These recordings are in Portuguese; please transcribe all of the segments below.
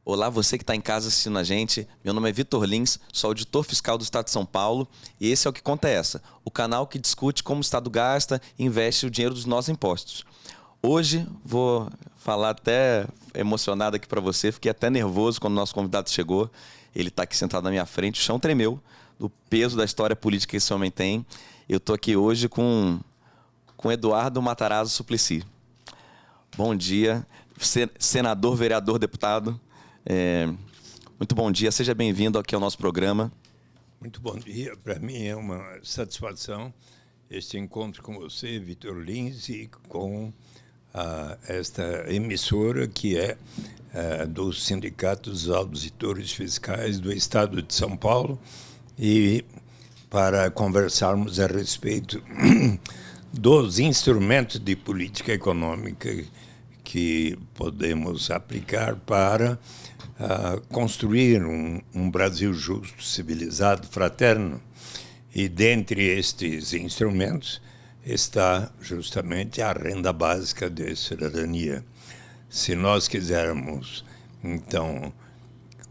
Olá, você que está em casa assistindo a gente. Meu nome é Vitor Lins, sou auditor fiscal do Estado de São Paulo e esse é o Que Conta é Essa, o canal que discute como o Estado gasta e investe o dinheiro dos nossos impostos. Hoje vou falar até emocionado aqui para você, fiquei até nervoso quando o nosso convidado chegou. Ele está aqui sentado na minha frente, o chão tremeu do peso da história política que esse homem tem. Eu estou aqui hoje com Eduardo Matarazzo Suplicy. Bom dia, senador, vereador, deputado. Muito bom dia, seja bem-vindo aqui ao nosso programa. Muito bom dia, para mim é uma satisfação este encontro com você, Vitor Lins, e com esta emissora que é do Sindicato dos Auditores Fiscais do Estado de São Paulo, e para conversarmos a respeito dos instrumentos de política econômica que podemos aplicar para construir um Brasil justo, civilizado, fraterno. E dentre estes instrumentos está justamente a renda básica de cidadania. Se nós quisermos, então,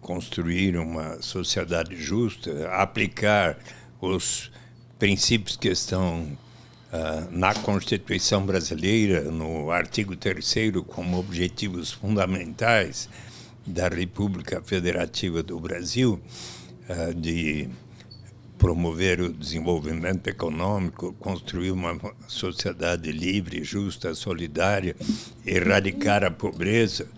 construir uma sociedade justa, aplicar os princípios que estão na Constituição brasileira, no artigo 3º, como objetivos fundamentais da República Federativa do Brasil, de promover o desenvolvimento econômico, construir uma sociedade livre, justa, solidária, erradicar a pobreza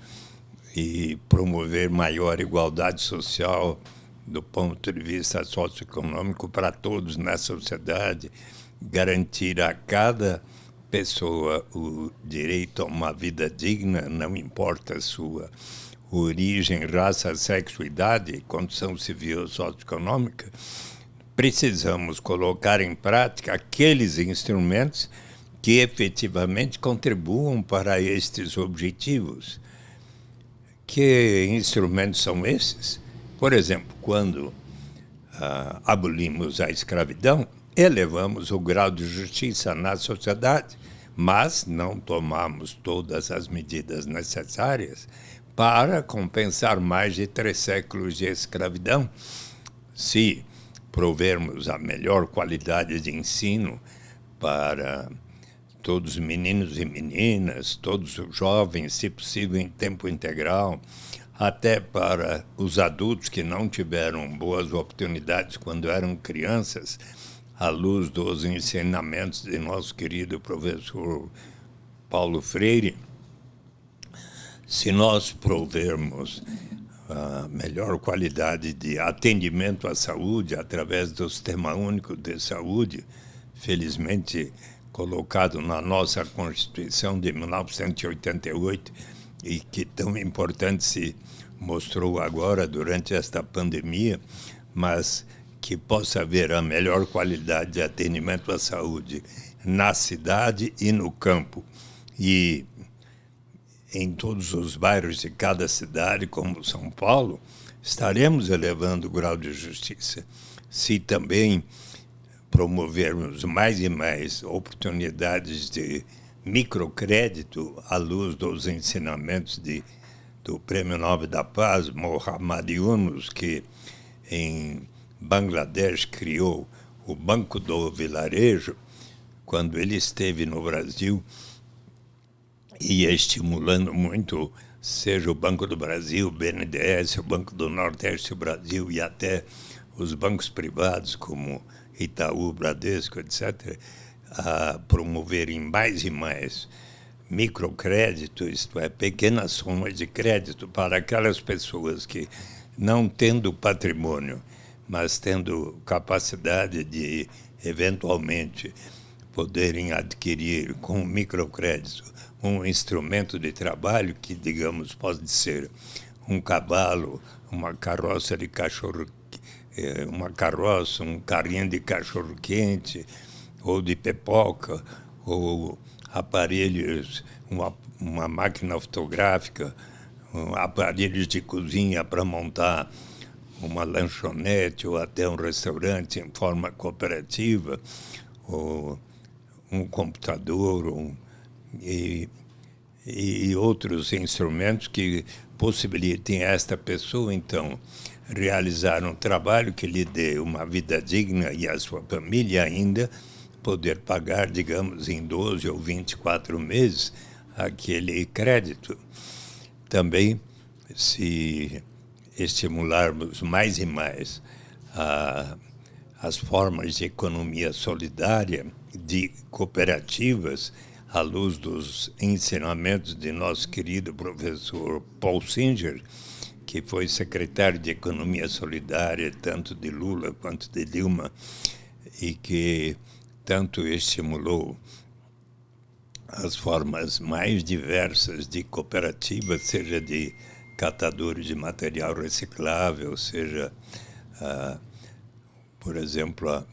e promover maior igualdade social do ponto de vista socioeconômico para todos na sociedade, garantir a cada pessoa o direito a uma vida digna, não importa a sua origem, raça, sexo, idade, condição civil ou socioeconômica. Precisamos colocar em prática aqueles instrumentos que efetivamente contribuam para estes objetivos. Que instrumentos são esses? Por exemplo, quando abolimos a escravidão, elevamos o grau de justiça na sociedade, mas não tomamos todas as medidas necessárias para compensar mais de 3 séculos de escravidão. Se provermos a melhor qualidade de ensino para todos os meninos e meninas, todos os jovens, se possível em tempo integral, até para os adultos que não tiveram boas oportunidades quando eram crianças, à luz dos ensinamentos de nosso querido professor Paulo Freire. Se nós provermos a melhor qualidade de atendimento à saúde através do Sistema Único de Saúde, felizmente colocado na nossa Constituição de 1988 e que tão importante se mostrou agora durante esta pandemia, mas que possa haver a melhor qualidade de atendimento à saúde na cidade e no campo, e em todos os bairros de cada cidade, como São Paulo, estaremos elevando o grau de justiça. Se também promovermos mais e mais oportunidades de microcrédito à luz dos ensinamentos do Prêmio Nobel da Paz, Muhammad Yunus, que em Bangladesh criou o Banco do Vilarejo, quando ele esteve no Brasil, e estimulando muito, seja o Banco do Brasil, o BNDES, o Banco do Nordeste do Brasil e até os bancos privados como Itaú, Bradesco, etc., a promoverem mais e mais microcrédito, isto é, pequenas somas de crédito para aquelas pessoas que, não tendo patrimônio, mas tendo capacidade de, eventualmente, poderem adquirir com microcrédito um instrumento de trabalho que, digamos, pode ser um cavalo, uma carroça de cachorro, uma carroça, um carrinho de cachorro-quente, ou de pipoca, ou aparelhos, uma máquina fotográfica, aparelhos de cozinha para montar uma lanchonete ou até um restaurante em forma cooperativa, ou um computador, e e outros instrumentos que possibilitem a esta pessoa, então, realizar um trabalho que lhe dê uma vida digna e a sua família ainda poder pagar, digamos, em 12 ou 24 meses aquele crédito. Também, se estimularmos mais e mais as formas de economia solidária, de cooperativas, à luz dos ensinamentos de nosso querido professor Paul Singer, que foi secretário de Economia Solidária, tanto de Lula quanto de Dilma, e que tanto estimulou as formas mais diversas de cooperativas, seja de catadores de material reciclável, seja, por exemplo,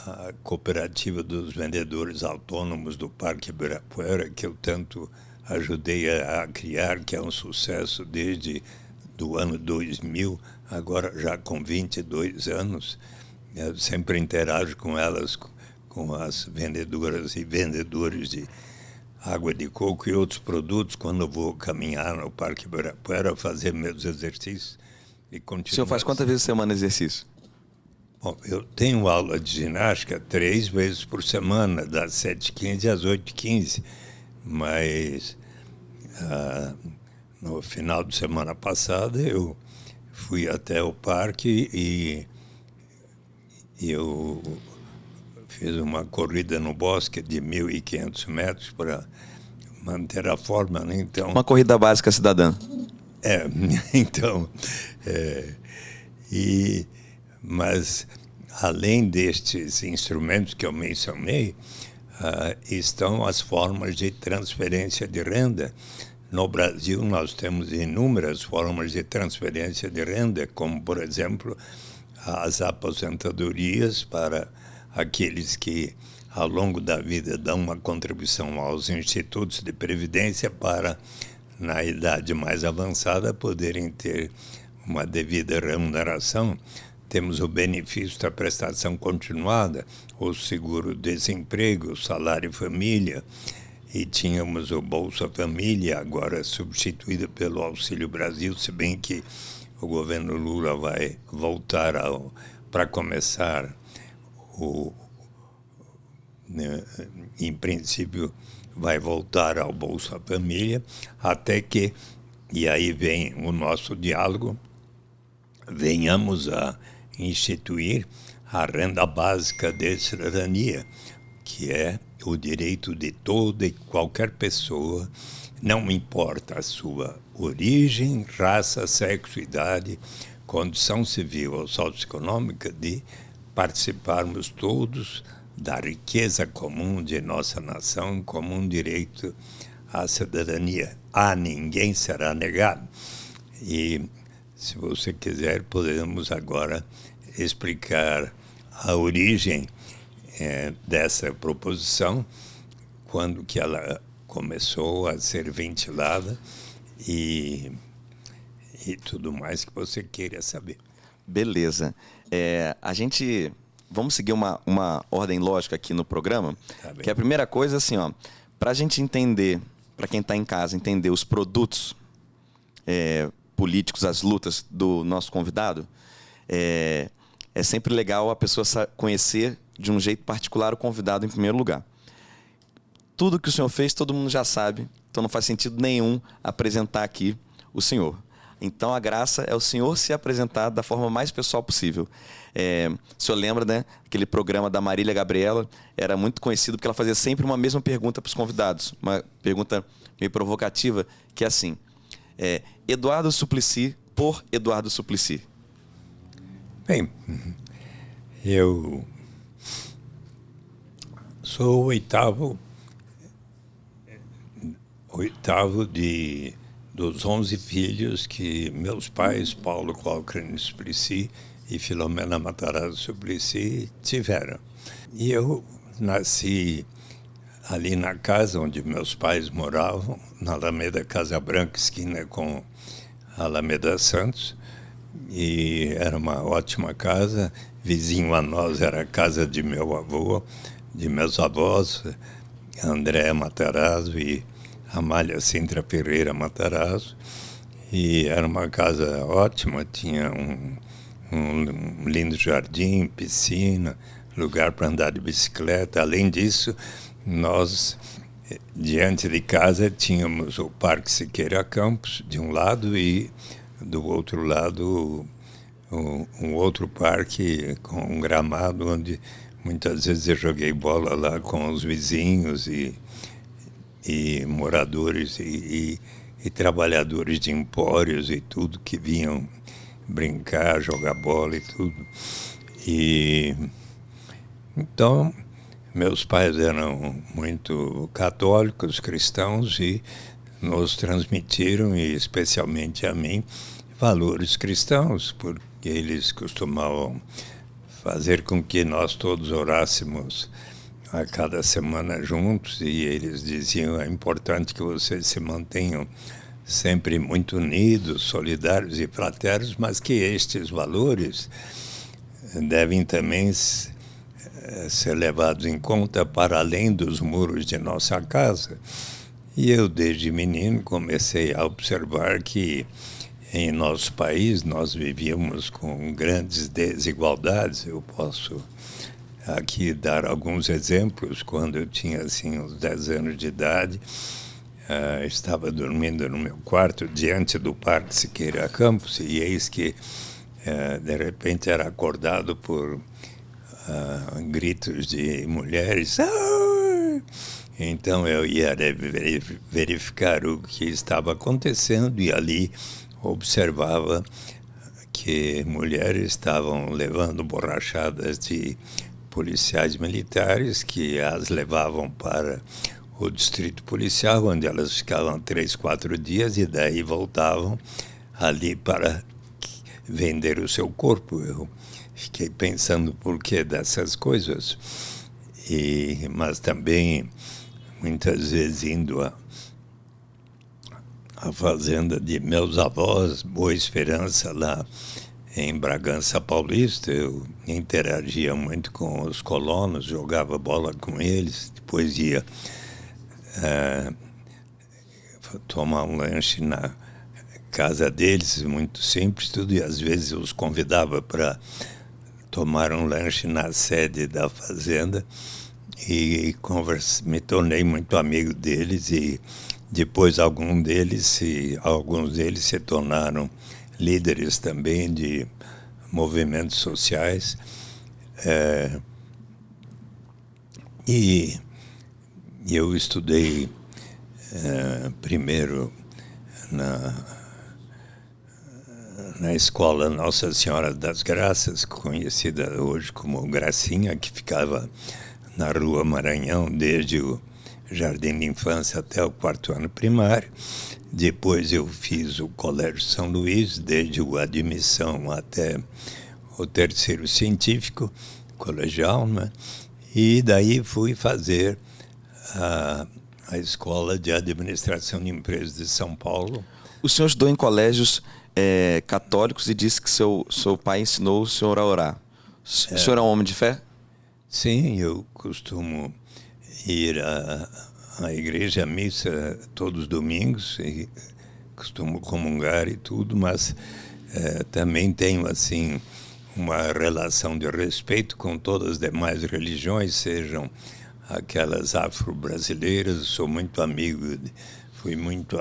a cooperativa dos vendedores autônomos do Parque Ibirapuera, que eu tanto ajudei a criar, que é um sucesso desde do ano 2000, agora já com 22 anos. Eu sempre interajo com elas, com as vendedoras e vendedores de água de coco e outros produtos, quando eu vou caminhar no Parque Ibirapuera, fazer meus exercícios e continuar. O senhor faz quantas vezes por semana exercício? Bom, eu tenho aula de ginástica 3 vezes por semana, das 7h15 às 8h15, mas no final de semana passada eu fui até o parque e eu fiz uma corrida no bosque de 1.500 metros para manter a forma, né? Então, uma corrida básica cidadã. Então, mas além destes instrumentos que eu mencionei, estão as formas de transferência de renda. No Brasil, nós temos inúmeras formas de transferência de renda, como, por exemplo, as aposentadorias para aqueles que, ao longo da vida, dão uma contribuição aos institutos de previdência para, na idade mais avançada, poderem ter uma devida remuneração. Temos o benefício da prestação continuada, o seguro-desemprego, o salário-família, e tínhamos o Bolsa Família, agora substituído pelo Auxílio Brasil, se bem que o governo Lula vai voltar para começar, em princípio, vai voltar ao Bolsa Família, até que, e aí vem o nosso diálogo, venhamos a instituir a renda básica de cidadania, que é o direito de toda e qualquer pessoa, não importa a sua origem, raça, sexo, idade, condição civil ou socioeconômica, de participarmos todos da riqueza comum de nossa nação como um direito à cidadania. A ninguém será negado. E, se você quiser, podemos agora explicar a origem dessa proposição, quando que ela começou a ser ventilada e tudo mais que você queira saber. Beleza. Vamos seguir uma ordem lógica aqui no programa, que a primeira coisa, assim, para a gente entender, para quem está em casa, entender os produtos políticos, as lutas do nosso convidado, é sempre legal a pessoa conhecer de um jeito particular o convidado em primeiro lugar. Tudo que o senhor fez, todo mundo já sabe, então não faz sentido nenhum apresentar aqui o senhor. Então, a graça é o senhor se apresentar da forma mais pessoal possível. O senhor lembra, né? Aquele programa da Marília Gabriela era muito conhecido porque ela fazia sempre uma mesma pergunta para os convidados. Uma pergunta meio provocativa, que é assim. Eduardo Suplicy por Eduardo Suplicy. Bem, eu sou o oitavo dos 11 filhos que meus pais, Paulo Cochrane Suplicy e Filomena Matarazzo Suplicy, tiveram. E eu nasci ali na casa onde meus pais moravam, na Alameda Casa Branca, esquina com a Alameda Santos, e era uma ótima casa. Vizinho a nós era a casa de meu avô, de meus avós, André Matarazzo e Amália Sintra Ferreira Matarazzo, e era uma casa ótima, tinha um lindo jardim, piscina, lugar para andar de bicicleta. Além disso, nós, diante de casa, tínhamos o Parque Siqueira Campos, de um lado, e do outro lado, um outro parque com um gramado, onde muitas vezes eu joguei bola lá com os vizinhos e moradores e trabalhadores de empórios e tudo que vinham brincar, jogar bola e tudo. E então meus pais eram muito católicos, cristãos, e nos transmitiram, e especialmente a mim, valores cristãos, porque eles costumavam fazer com que nós todos orássemos a cada semana juntos, e eles diziam: é importante que vocês se mantenham sempre muito unidos, solidários e fraternos, mas que estes valores devem também ser levados em conta para além dos muros de nossa casa. E eu, desde menino, comecei a observar que em nosso país nós vivíamos com grandes desigualdades. Eu posso aqui dar alguns exemplos. Quando eu tinha assim uns 10 anos de idade, estava dormindo no meu quarto diante do Parque Siqueira Campos, e eis que de repente era acordado por gritos de mulheres. Então eu ia verificar o que estava acontecendo, e ali observava que mulheres estavam levando borrachadas de policiais militares, que as levavam para o distrito policial, onde elas ficavam 3, 4 dias, e daí voltavam ali para vender o seu corpo. Eu fiquei pensando por que dessas coisas, mas também muitas vezes indo à fazenda de meus avós, Boa Esperança, lá em Bragança Paulista. Eu interagia muito com os colonos, jogava bola com eles, depois ia tomar um lanche na casa deles, muito simples, tudo, e às vezes eu os convidava para tomar um lanche na sede da fazenda, e me tornei muito amigo deles, e depois alguns deles se tornaram líderes também de movimentos sociais. E eu estudei primeiro na escola Nossa Senhora das Graças, conhecida hoje como Gracinha, que ficava na Rua Maranhão, desde o Jardim de Infância até o 4º ano primário. Depois eu fiz o Colégio São Luís, desde a admissão até o 3º científico, colegial, né? E daí fui fazer a Escola de Administração de Empresas de São Paulo. O senhor estudou em colégios católicos e disse que seu pai ensinou o senhor a orar. O senhor é um homem de fé? Sim, eu costumo ir à igreja, à missa, todos os domingos, e costumo comungar e tudo, mas também tenho assim uma relação de respeito com todas as demais religiões, sejam aquelas afro-brasileiras. Sou muito amigo, fui muito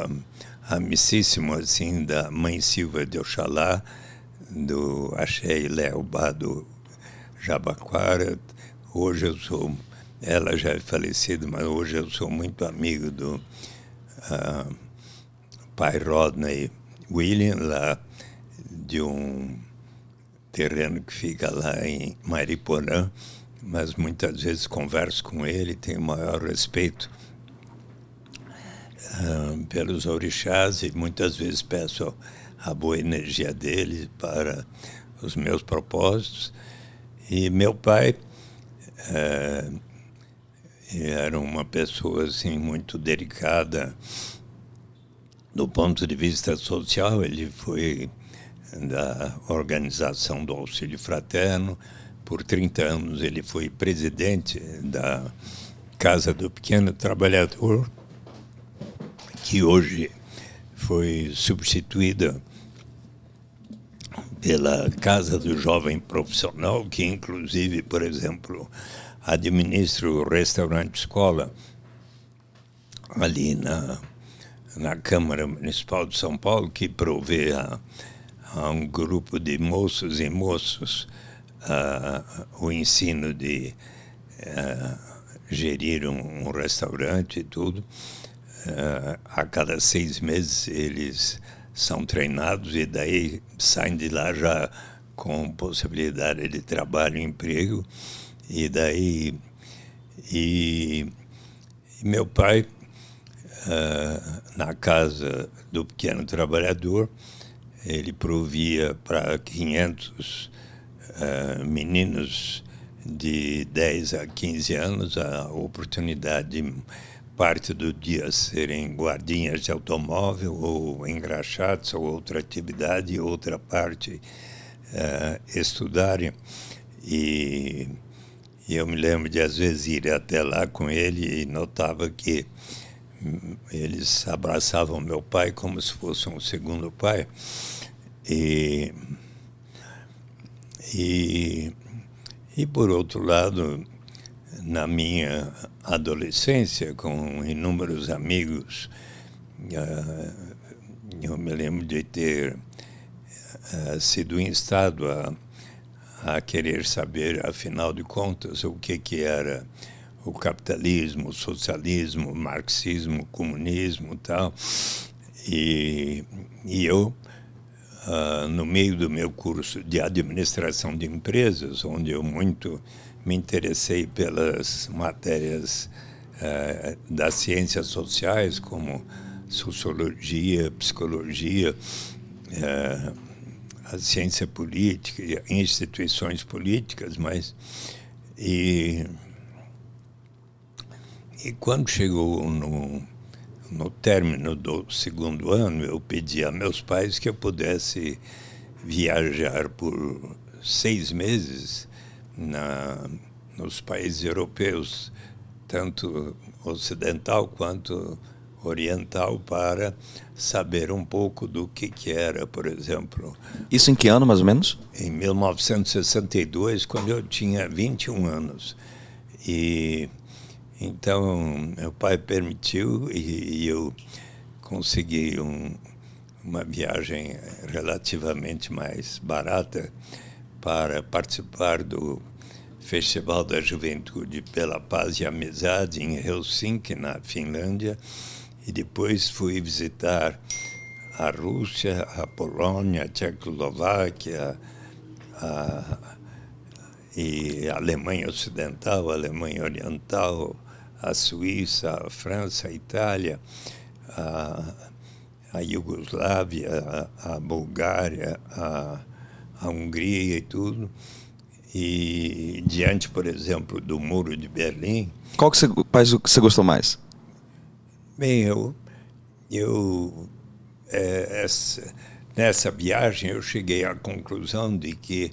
amicíssimo assim da Mãe Silva de Oxalá, do Axé e Leobá do Jabaquara. Hoje eu sou, ela já é falecida, mas hoje eu sou muito amigo do pai Rodney William, lá de um terreno que fica lá em Mariporã, mas muitas vezes converso com ele, tenho o maior respeito pelos orixás, e muitas vezes peço a boa energia dele para os meus propósitos. E meu pai era uma pessoa assim muito dedicada do ponto de vista social. Ele foi da organização do Auxílio Fraterno. Por 30 anos ele foi presidente da Casa do Pequeno Trabalhador, que hoje foi substituída pela Casa do Jovem Profissional, que inclusive, por exemplo, administra o restaurante escola ali na Câmara Municipal de São Paulo, que provê a um grupo de moços e moças o ensino de gerir um restaurante e tudo. A cada 6 meses eles são treinados e daí saem de lá já com possibilidade de trabalho e emprego. E meu pai, na casa do pequeno trabalhador, ele provia para 500 meninos de 10 a 15 anos a oportunidade de parte do dia serem guardinhas de automóvel ou engraxados ou outra atividade, e outra parte estudarem. E eu me lembro de, às vezes, ir até lá com ele e notava que eles abraçavam meu pai como se fosse um segundo pai. E por outro lado, na minha adolescência, com inúmeros amigos, eu me lembro de ter sido instado a querer saber, afinal de contas, o que era o capitalismo, o socialismo, o marxismo, o comunismo e tal. E eu, no meio do meu curso de administração de empresas, onde eu muito me interessei pelas matérias das ciências sociais, como sociologia, psicologia, a ciência política, instituições políticas, e quando chegou no término do 2º ano, eu pedi a meus pais que eu pudesse viajar por 6 meses nos países europeus, tanto ocidental quanto oriental, para saber um pouco do que era, por exemplo... Isso em que ano, mais ou menos? Em 1962, quando eu tinha 21 anos. E então meu pai permitiu e eu consegui uma viagem relativamente mais barata para participar do Festival da Juventude pela Paz e Amizade em Helsinki, na Finlândia, e depois fui visitar a Rússia, a Polônia, a Tchecoslováquia, e a Alemanha Ocidental, a Alemanha Oriental, a Suíça, a França, a Itália, a Iugoslávia, a Bulgária, a Hungria e tudo. E diante, por exemplo, do Muro de Berlim... Qual país que você gostou mais? Bem, nessa viagem eu cheguei à conclusão de que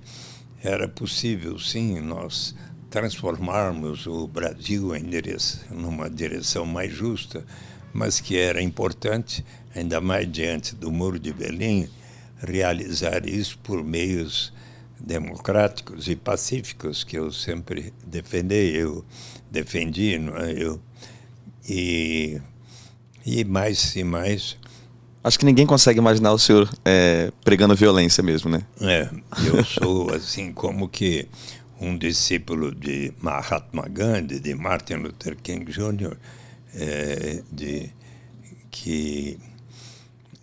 era possível, sim, nós transformarmos o Brasil numa direção mais justa, mas que era importante, ainda mais diante do Muro de Berlim, realizar isso por meios democráticos e pacíficos, que eu sempre defendi, não é? E mais. Acho que ninguém consegue imaginar o senhor pregando violência mesmo, né? Eu sou, assim, como que um discípulo de Mahatma Gandhi, de Martin Luther King Jr.,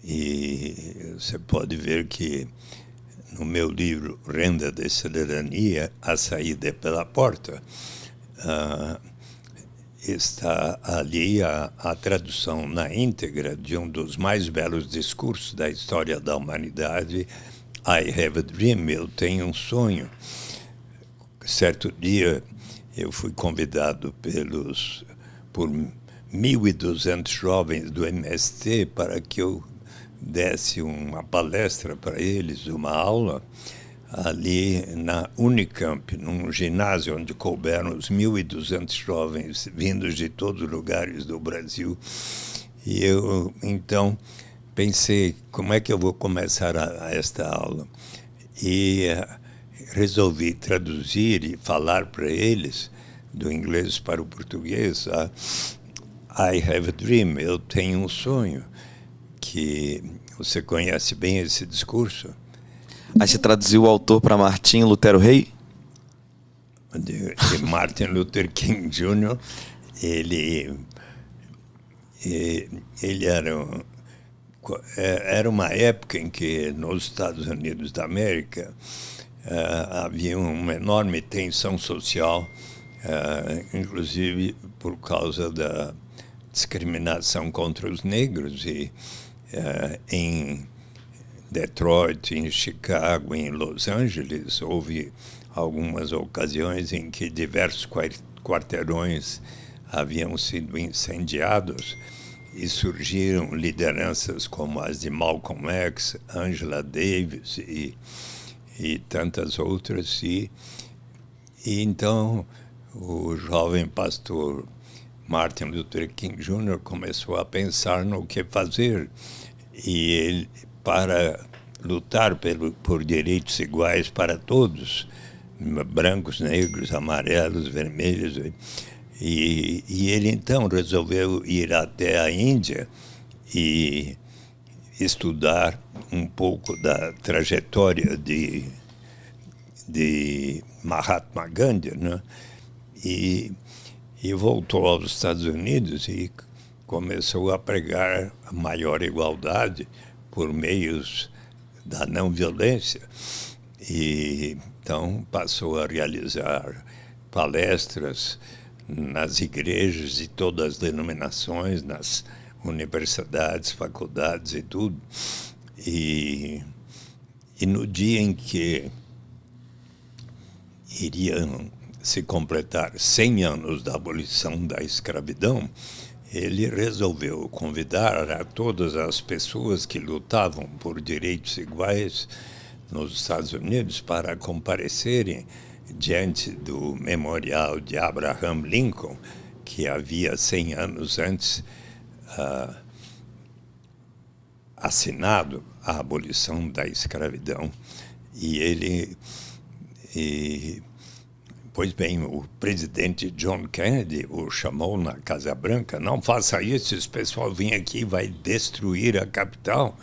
e você pode ver que no meu livro Renda de Cidadania, A Saída é pela Porta, está ali a tradução na íntegra de um dos mais belos discursos da história da humanidade, I Have a Dream, eu tenho um sonho. Certo dia eu fui convidado por 1.200 jovens do MST para que eu desse uma palestra para eles, uma aula, ali na Unicamp, num ginásio onde couberam os 1.200 jovens vindos de todos os lugares do Brasil. E eu, então, pensei, como é que eu vou começar esta aula? E resolvi traduzir e falar para eles, do inglês para o português, I have a dream, eu tenho um sonho, que você conhece bem esse discurso? Aí você traduziu o autor para Martim Lutero Rey? De Martin Luther King Jr., ele era uma época em que nos Estados Unidos da América havia uma enorme tensão social, inclusive por causa da discriminação contra os negros, e em Detroit, em Chicago, em Los Angeles, houve algumas ocasiões em que diversos quarteirões haviam sido incendiados e surgiram lideranças como as de Malcolm X, Angela Davis e tantas outras. E então o jovem pastor Martin Luther King Jr. começou a pensar no que fazer. E ele, para lutar por direitos iguais para todos, brancos, negros, amarelos, vermelhos, e ele então resolveu ir até a Índia e estudar um pouco da trajetória de Mahatma Gandhi, né? E voltou aos Estados Unidos e começou a pregar a maior igualdade por meios da não violência. E então passou a realizar palestras nas igrejas de todas as denominações, nas universidades, faculdades e tudo. E no dia em que iriam se completar 100 anos da abolição da escravidão, ele resolveu convidar a todas as pessoas que lutavam por direitos iguais nos Estados Unidos para comparecerem diante do memorial de Abraham Lincoln, que havia 100 anos antes assinado a abolição da escravidão. Pois bem, o presidente John Kennedy o chamou na Casa Branca: não faça isso, esse pessoal vem aqui e vai destruir a capital.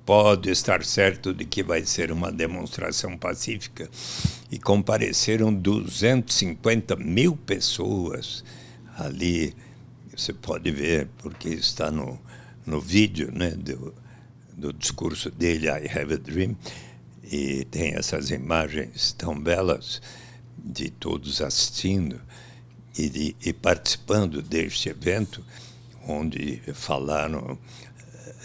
Pode estar certo de que vai ser uma demonstração pacífica. E compareceram 250 mil pessoas ali. Você pode ver, porque está no vídeo, né, do discurso dele, I Have a Dream, e tem essas imagens tão belas de todos assistindo e participando deste evento, onde falaram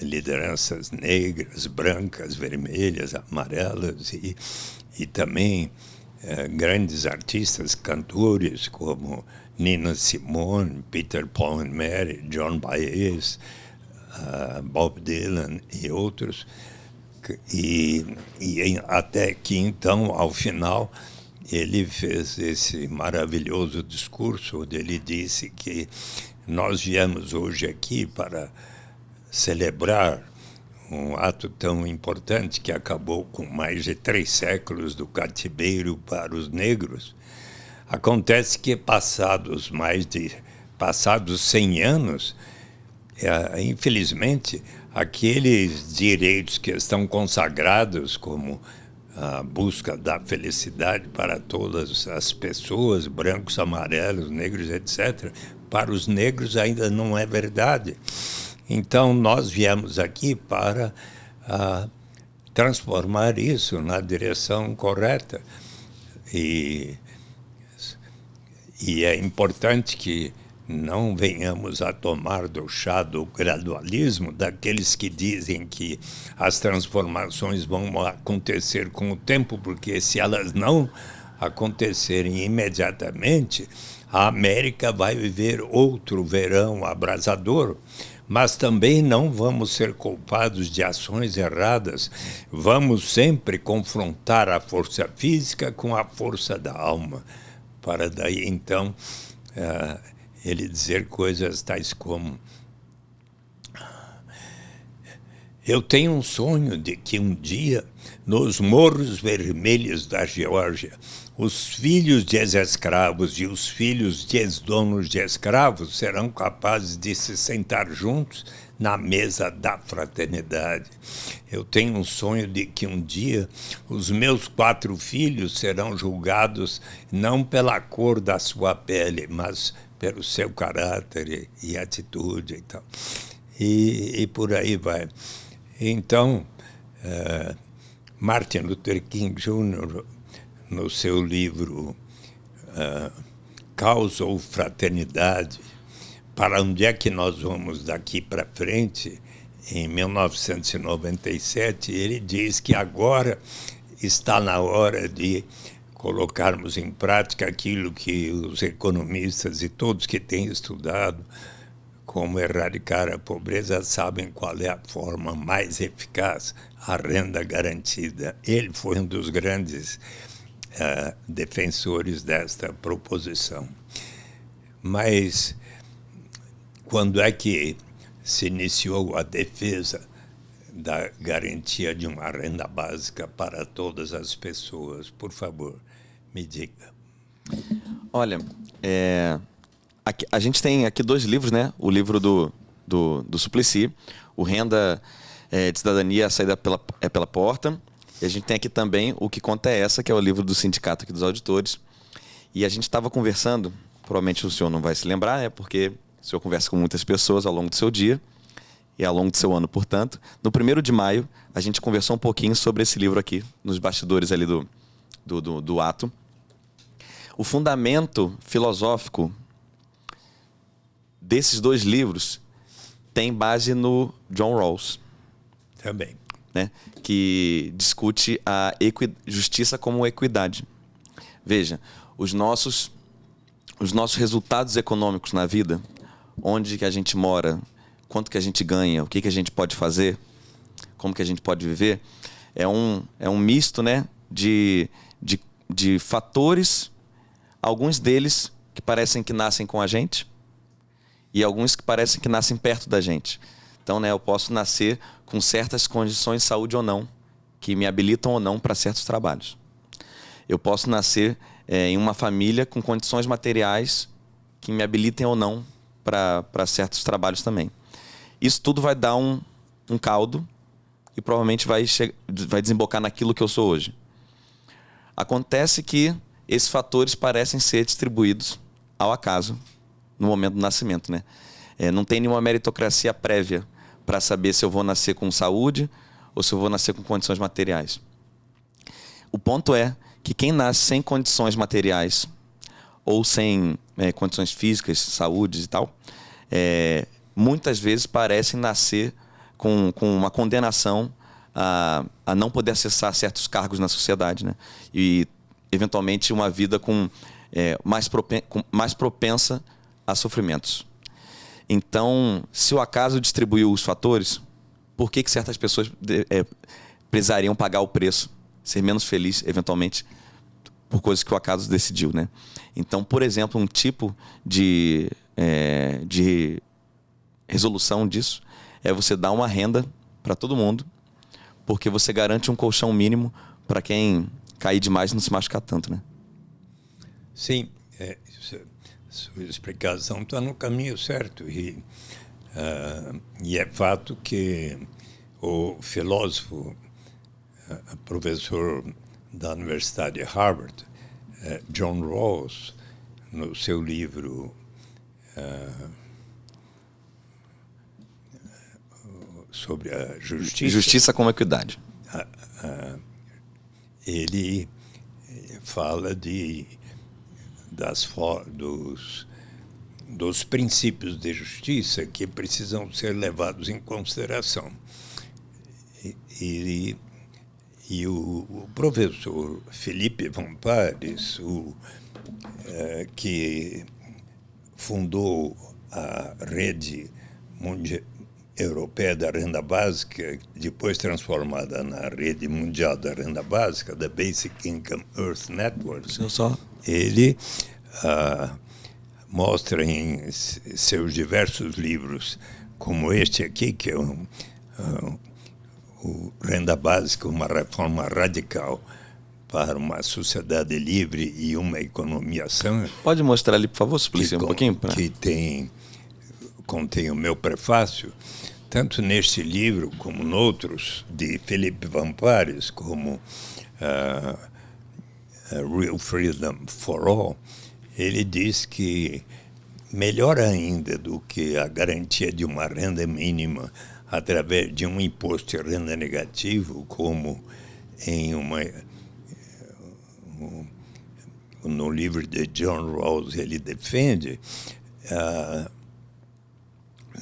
lideranças negras, brancas, vermelhas, amarelas e também grandes artistas, cantores como Nina Simone, Peter, Paul and Mary, John Baez, Bob Dylan e outros. E até que então, ao final, ele fez esse maravilhoso discurso onde ele disse que nós viemos hoje aqui para celebrar um ato tão importante que acabou com mais de 3 séculos do cativeiro para os negros. Acontece que passados 100 anos, infelizmente, aqueles direitos que estão consagrados como a busca da felicidade para todas as pessoas, brancos, amarelos, negros, etc., para os negros ainda não é verdade. Então, nós viemos aqui para transformar isso na direção correta. E é importante que não venhamos a tomar do chá do gradualismo daqueles que dizem que as transformações vão acontecer com o tempo, porque se elas não acontecerem imediatamente, a América vai viver outro verão abrasador. Mas também não vamos ser culpados de ações erradas. Vamos sempre confrontar a força física com a força da alma, para daí então ele dizer coisas tais como Eu tenho um sonho de que um dia, nos morros vermelhos da Geórgia, os filhos de ex-escravos e os filhos de ex-donos de escravos serão capazes de se sentar juntos na mesa da fraternidade. Eu tenho um sonho de que um dia os meus 4 filhos serão julgados não pela cor da sua pele, mas pelo seu caráter e atitude e tal. E por aí vai. Então, Martin Luther King Jr., no seu livro Caos ou Fraternidade, para onde é que nós vamos daqui para frente, em 1997, ele diz que agora está na hora de colocarmos em prática aquilo que os economistas e todos que têm estudado como erradicar a pobreza sabem qual é a forma mais eficaz, a renda garantida. Ele foi um dos grandes defensores desta proposição. Mas quando é que se iniciou a defesa da garantia de uma renda básica para todas as pessoas? Por favor, me diga. Olha, a gente tem aqui 2 livros, né? O livro do Suplicy, o Renda de Cidadania, a Saída pela Porta. E a gente tem aqui também O Que Conta é Essa, que é o livro do Sindicato aqui dos Auditores. E a gente estava conversando, provavelmente o senhor não vai se lembrar, né? Porque o senhor conversa com muitas pessoas ao longo do seu dia e ao longo do seu ano, portanto. No 1º de maio, a gente conversou um pouquinho sobre esse livro aqui, nos bastidores ali do ato. O fundamento filosófico desses 2 livros tem base no John Rawls. Também. Né, que discute a justiça como equidade. Veja, os nossos resultados econômicos na vida, onde que a gente mora, quanto que a gente ganha, o que que a gente pode fazer, como que a gente pode viver, é um misto, né, de fatores, alguns deles que parecem que nascem com a gente e alguns que parecem que nascem perto da gente. Então, né, eu posso nascer com certas condições de saúde ou não, que me habilitam ou não para certos trabalhos. Eu posso nascer em uma família com condições materiais que me habilitem ou não para certos trabalhos também. Isso tudo vai dar um caldo e provavelmente vai desembocar naquilo que eu sou hoje. Acontece que esses fatores parecem ser distribuídos ao acaso no momento do nascimento, né? Não tem nenhuma meritocracia prévia para saber se eu vou nascer com saúde ou se eu vou nascer com condições materiais. O ponto é que quem nasce sem condições materiais ou sem condições físicas, saúde e tal, muitas vezes parecem nascer com uma condenação a não poder acessar certos cargos na sociedade, né? E, eventualmente, uma vida mais propensa a sofrimentos. Então, se o acaso distribuiu os fatores, por que certas pessoas precisariam pagar o preço, ser menos feliz, eventualmente, por coisas que o acaso decidiu, né? Então, por exemplo, um tipo de resolução disso é você dar uma renda para todo mundo, porque você garante um colchão mínimo para quem cair demais e não se machucar tanto, né? Sim, sua explicação está no caminho certo. E é fato que o filósofo, professor da Universidade de Harvard, John Rawls, no seu livro sobre a justiça... Justiça como equidade. Ele fala dos princípios de justiça que precisam ser levados em consideração. E o professor Felipe von Pares, que fundou a rede europeia da renda básica, depois transformada na rede mundial da renda básica, da Basic Income Earth Network, ele mostra em seus diversos livros, como este aqui, que é o renda básica, uma reforma radical para uma sociedade livre e uma economia sã. Pode mostrar ali, por favor, explique um pouquinho? Que contém o meu prefácio, tanto neste livro como noutros, de Philippe Van Parijs, como Real Freedom for All. Ele diz que melhor ainda do que a garantia de uma renda mínima através de um imposto de renda negativo, como no livro de John Rawls ele defende,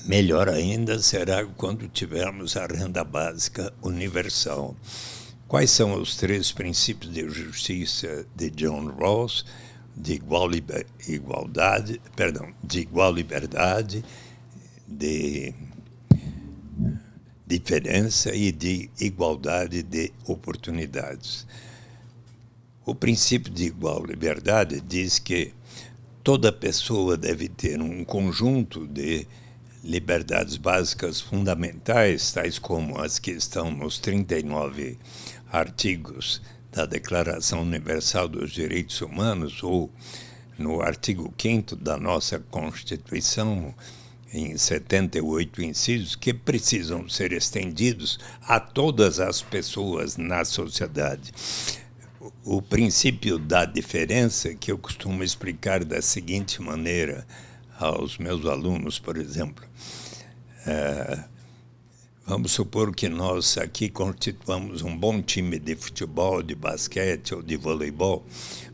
melhor ainda será quando tivermos a renda básica universal. Quais são os 3 princípios de justiça de John Rawls? De igual liberdade, de diferença e de igualdade de oportunidades. O princípio de igual liberdade diz que toda pessoa deve ter um conjunto de liberdades básicas fundamentais, tais como as que estão nos 39 artigos da Declaração Universal dos Direitos Humanos, ou no artigo 5º da nossa Constituição, em 78 incisos, que precisam ser estendidos a todas as pessoas na sociedade. O princípio da diferença, que eu costumo explicar da seguinte maneira aos meus alunos, por exemplo, vamos supor que nós aqui constituamos um bom time de futebol, de basquete ou de voleibol,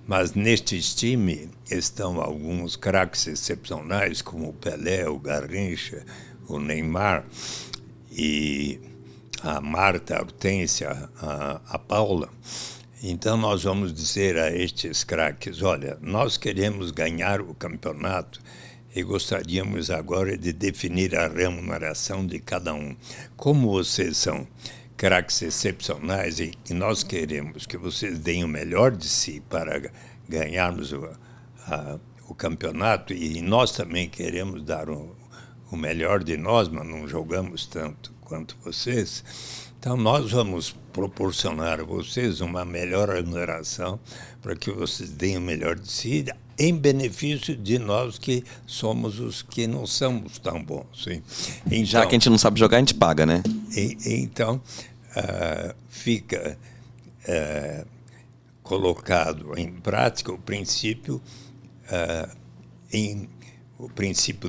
mas nestes times estão alguns craques excepcionais, como o Pelé, o Garrincha, o Neymar, e a Marta, a Hortência, a Paula. Então nós vamos dizer a estes craques: olha, nós queremos ganhar o campeonato e gostaríamos agora de definir a remuneração de cada um. Como vocês são craques excepcionais e nós queremos que vocês deem o melhor de si para ganharmos o campeonato, e nós também queremos dar o melhor de nós, mas não jogamos tanto quanto vocês, então nós vamos proporcionar a vocês uma melhor remuneração para que vocês deem o melhor de si, em benefício de nós que somos os que não somos tão bons. Então, já que a gente não sabe jogar, a gente paga, né? Então, fica colocado em prática o princípio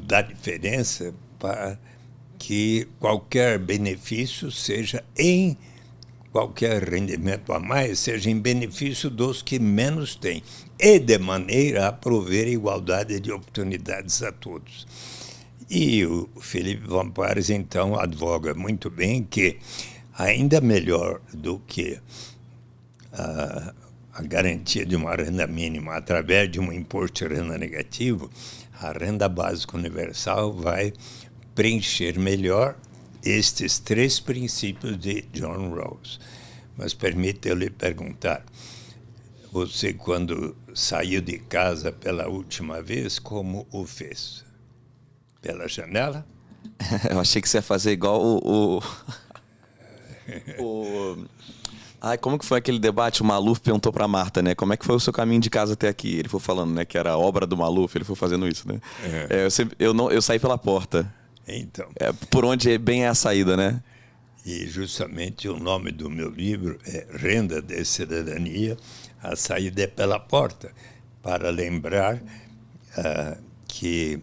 da diferença, para que qualquer benefício seja em qualquer rendimento a mais, seja em benefício dos que menos têm, e de maneira a prover igualdade de oportunidades a todos. E o Philippe Van Parijs, então, advoga muito bem que, ainda melhor do que a garantia de uma renda mínima através de um imposto de renda negativo, a renda básica universal vai preencher melhor estes 3 princípios de John Rawls. Mas permita eu lhe perguntar, você, quando saiu de casa pela última vez, como o fez? Pela janela? Eu achei que você ia fazer igual Ai, como que foi aquele debate? O Maluf perguntou pra Marta, né? Como é que foi o seu caminho de casa até aqui? Ele foi falando, né? Que era a obra do Maluf, ele foi fazendo isso, né? Eu saí pela porta. Então. Por onde bem é a saída, né? E justamente o nome do meu livro é Renda de Cidadania, a saída é pela porta, para lembrar que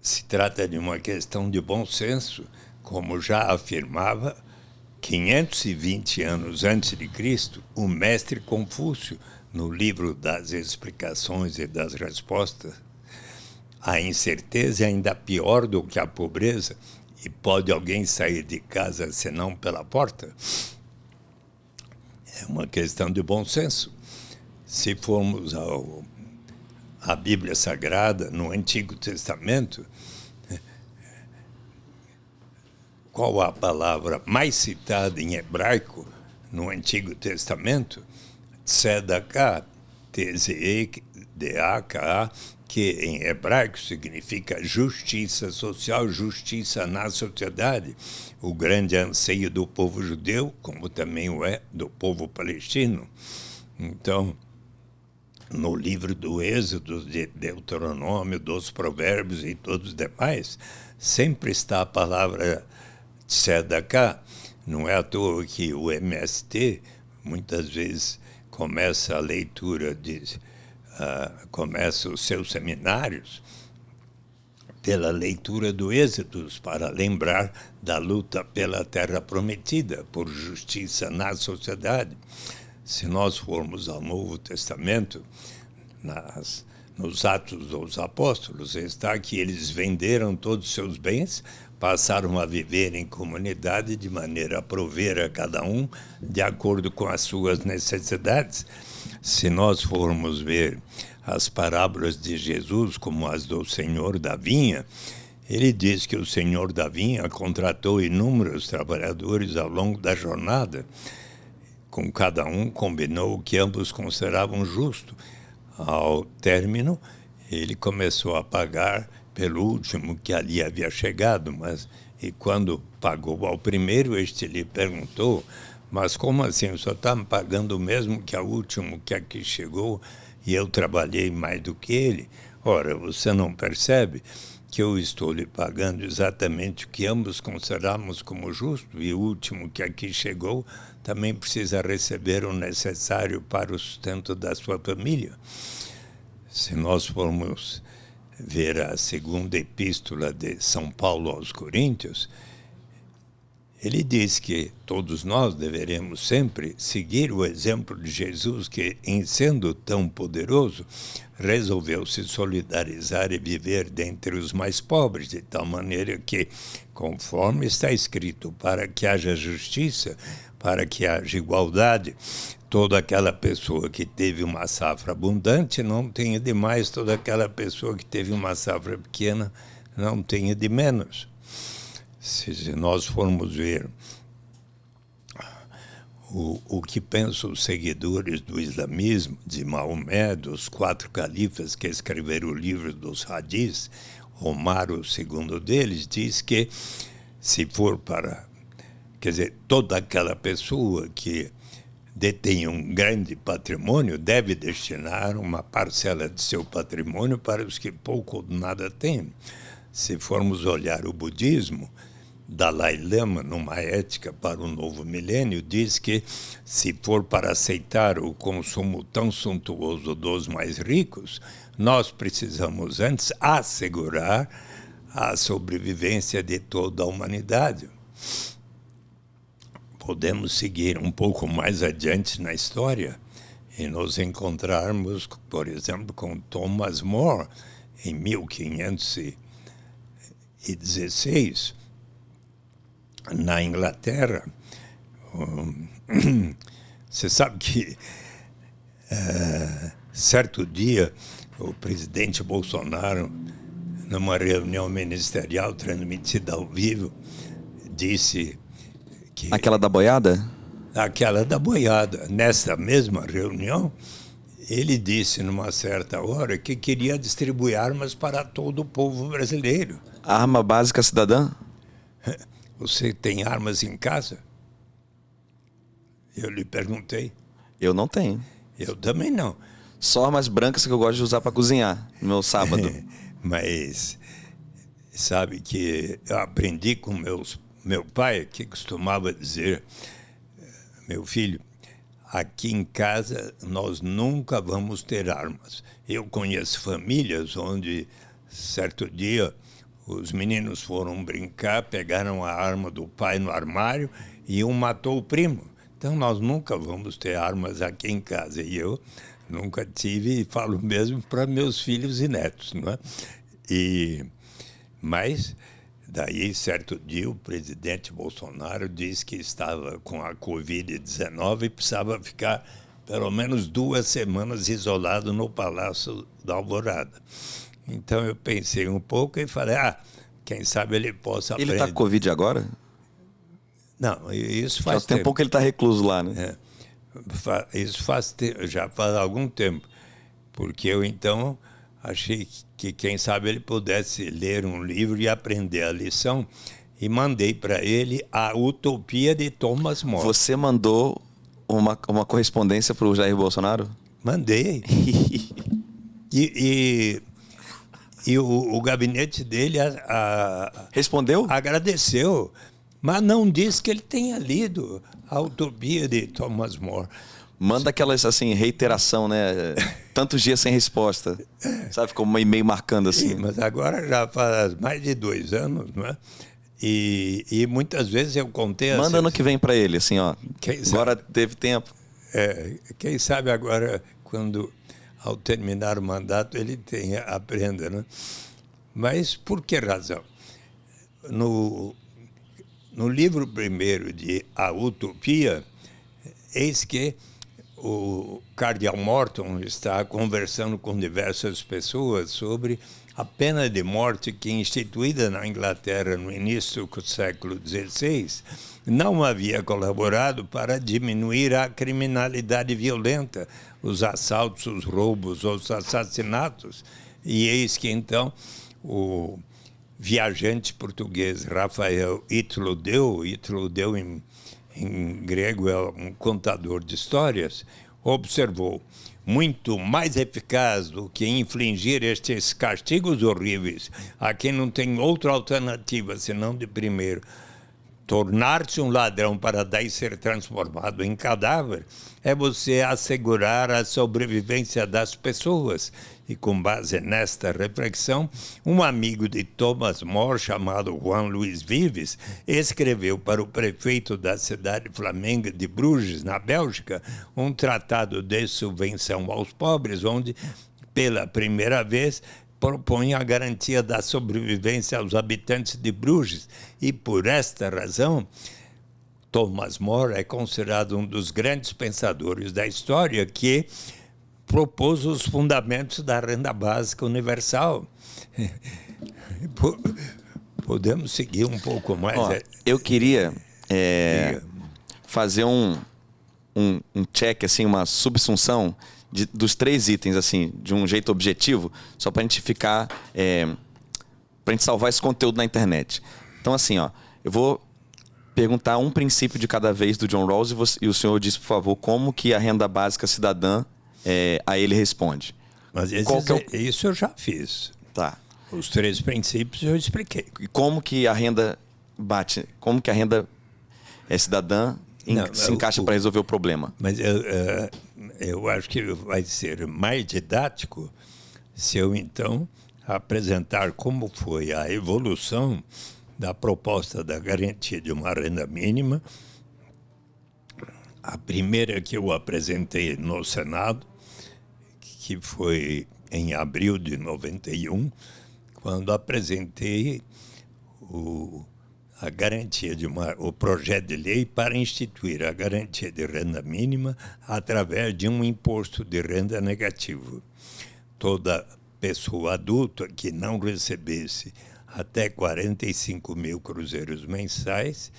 se trata de uma questão de bom senso, como já afirmava 520 anos antes de Cristo, o mestre Confúcio, no livro das explicações e das respostas. A incerteza é ainda pior do que a pobreza, e pode alguém sair de casa senão pela porta? É uma questão de bom senso. Se formos à Bíblia Sagrada, no Antigo Testamento, qual a palavra mais citada em hebraico no Antigo Testamento? Tzedakah, T-Z-E-D-A-K-A, que em hebraico significa justiça social, justiça na sociedade, o grande anseio do povo judeu, como também o é do povo palestino. Então, no livro do Êxodo, de Deuteronômio, dos Provérbios e todos os demais, sempre está a palavra tzedakah. Não é à toa que o MST muitas vezes começa a leitura, começa os seus seminários pela leitura do Êxodo, para lembrar da luta pela terra prometida, por justiça na sociedade. Se nós formos ao Novo Testamento, nos Atos dos Apóstolos, está que eles venderam todos os seus bens, passaram a viver em comunidade de maneira a prover a cada um de acordo com as suas necessidades. Se nós formos ver as parábolas de Jesus, como as do Senhor da Vinha, ele diz que o Senhor da Vinha contratou inúmeros trabalhadores ao longo da jornada. Com cada um combinou o que ambos consideravam justo. Ao término, ele começou a pagar pelo último que ali havia chegado, e quando pagou ao primeiro, este lhe perguntou: mas como assim, o senhor está me pagando o mesmo que ao último que aqui chegou e eu trabalhei mais do que ele? Ora, você não percebe que eu estou lhe pagando exatamente o que ambos consideramos como justo, e o último que aqui chegou também precisa receber o necessário para o sustento da sua família. Se nós formos ver a segunda epístola de São Paulo aos Coríntios, ele diz que todos nós deveremos sempre seguir o exemplo de Jesus, que, em sendo tão poderoso, resolveu se solidarizar e viver dentre os mais pobres, de tal maneira que, conforme está escrito, para que haja justiça, para que haja igualdade, toda aquela pessoa que teve uma safra abundante não tenha de mais, toda aquela pessoa que teve uma safra pequena não tenha de menos. Se nós formos ver o que pensam os seguidores do islamismo, de Maomé, dos 4 califas que escreveram o livro dos hadis, Omar, o segundo deles, diz que se for para... Quer dizer, toda aquela pessoa que detém um grande patrimônio deve destinar uma parcela de seu patrimônio para os que pouco ou nada têm. Se formos olhar o budismo, Dalai Lama, numa ética para o novo milênio, diz que se for para aceitar o consumo tão suntuoso dos mais ricos, nós precisamos antes assegurar a sobrevivência de toda a humanidade. Podemos seguir um pouco mais adiante na história e nos encontrarmos, por exemplo, com Thomas More, em 1516, na Inglaterra. Você sabe que, certo dia, o presidente Bolsonaro, numa reunião ministerial transmitida ao vivo, disse que... Aquela da boiada? Aquela da boiada. Nessa mesma reunião, ele disse, numa certa hora, que queria distribuir armas para todo o povo brasileiro. Arma básica cidadã? Você tem armas em casa? Eu lhe perguntei. Eu não tenho. Eu também não. Só armas brancas que eu gosto de usar para cozinhar no meu sábado. Mas sabe que eu aprendi com meu pai, que costumava dizer: meu filho, aqui em casa nós nunca vamos ter armas. Eu conheço famílias onde, certo dia, os meninos foram brincar, pegaram a arma do pai no armário e um matou o primo. Então nós nunca vamos ter armas aqui em casa. E eu nunca tive, e falo mesmo para meus filhos e netos, não é? Mas daí, certo dia, o presidente Bolsonaro disse que estava com a Covid-19 e precisava ficar pelo menos 2 semanas isolado no Palácio da Alvorada. Então eu pensei um pouco e falei, quem sabe ele possa aprender. Ele está com Covid agora? Não, isso faz tempo. Tem pouco que ele está recluso lá, né? Isso já faz algum tempo. Porque eu, então, achei que, quem sabe, ele pudesse ler um livro e aprender a lição, e mandei para ele A Utopia de Thomas More. Você mandou uma correspondência para o Jair Bolsonaro? Mandei. E o gabinete dele respondeu? Agradeceu, mas não disse que ele tenha lido A Utopia de Thomas More. Manda aquelas, assim, reiteração, né? Tantos dias sem resposta. Sabe? Ficou um e-mail marcando assim. Sim, mas agora já faz mais de 2 anos, não é? E muitas vezes eu contei... Manda ano que vem para ele, assim, ó. Agora teve tempo. Quem sabe agora, quando, ao terminar o mandato, ele aprenda, né? Mas por que razão? No livro primeiro de A Utopia, eis que o cardeal Morton está conversando com diversas pessoas sobre a pena de morte que, instituída na Inglaterra no início do século XVI, não havia colaborado para diminuir a criminalidade violenta, os assaltos, os roubos, os assassinatos. E eis que, então, o viajante português Rafael Itlodeu em grego é um contador de histórias, observou: muito mais eficaz do que infligir estes castigos horríveis a quem não tem outra alternativa senão, de primeiro, tornar-se um ladrão para daí ser transformado em cadáver, é você assegurar a sobrevivência das pessoas. E com base nesta reflexão, um amigo de Thomas More, chamado Juan Luís Vives, escreveu para o prefeito da cidade flamenga de Bruges, na Bélgica, um tratado de subvenção aos pobres, onde, pela primeira vez, propõe a garantia da sobrevivência aos habitantes de Bruges. E, por esta razão, Thomas More é considerado um dos grandes pensadores da história que propôs os fundamentos da renda básica universal. Podemos seguir um pouco mais? Eu queria fazer um check, assim, uma subsunção dos 3 itens, assim, de um jeito objetivo, só para a gente ficar... para a gente salvar esse conteúdo na internet. Então, assim, ó, eu vou perguntar um princípio de cada vez do John Rawls e o senhor diz, por favor, como que a renda básica cidadã, a ele responde. Mas isso eu já fiz. Tá. Os 3 princípios eu expliquei. E como que a renda como que a renda cidadã se encaixa para resolver o problema? Mas eu acho que vai ser mais didático se eu, então, apresentar como foi a evolução da proposta da garantia de uma renda mínima. A primeira que eu apresentei no Senado, que foi em abril de 91, quando apresentei a garantia o projeto de lei para instituir a garantia de renda mínima através de um imposto de renda negativo. Toda pessoa adulta que não recebesse até 45 mil cruzeiros mensais,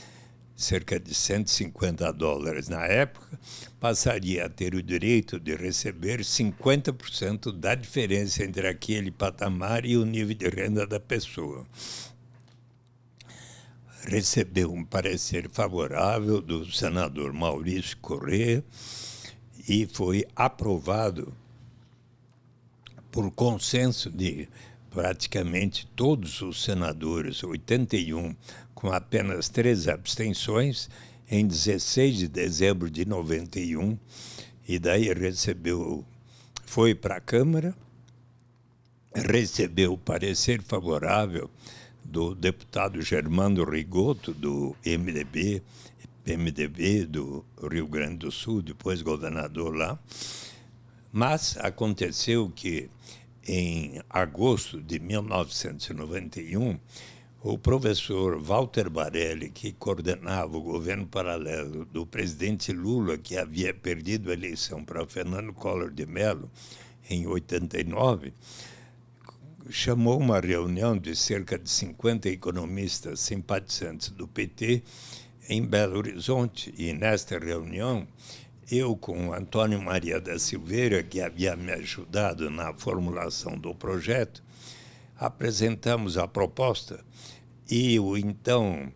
cerca de $150 na época, passaria a ter o direito de receber 50% da diferença entre aquele patamar e o nível de renda da pessoa. Recebeu um parecer favorável do senador Maurício Corrêa e foi aprovado por consenso de praticamente todos os senadores, 81, com apenas 3 abstenções, em 16 de dezembro de 91, e daí foi para a Câmara, recebeu o parecer favorável do deputado Germano Rigoto, do PMDB do Rio Grande do Sul, depois governador lá. Mas aconteceu que, em agosto de 1991, o professor Walter Barelli, que coordenava o governo paralelo do presidente Lula, que havia perdido a eleição para Fernando Collor de Mello em 89, chamou uma reunião de cerca de 50 economistas simpatizantes do PT em Belo Horizonte. E nesta reunião eu com Antônio Maria da Silveira, que havia me ajudado na formulação do projeto, apresentamos a proposta e o então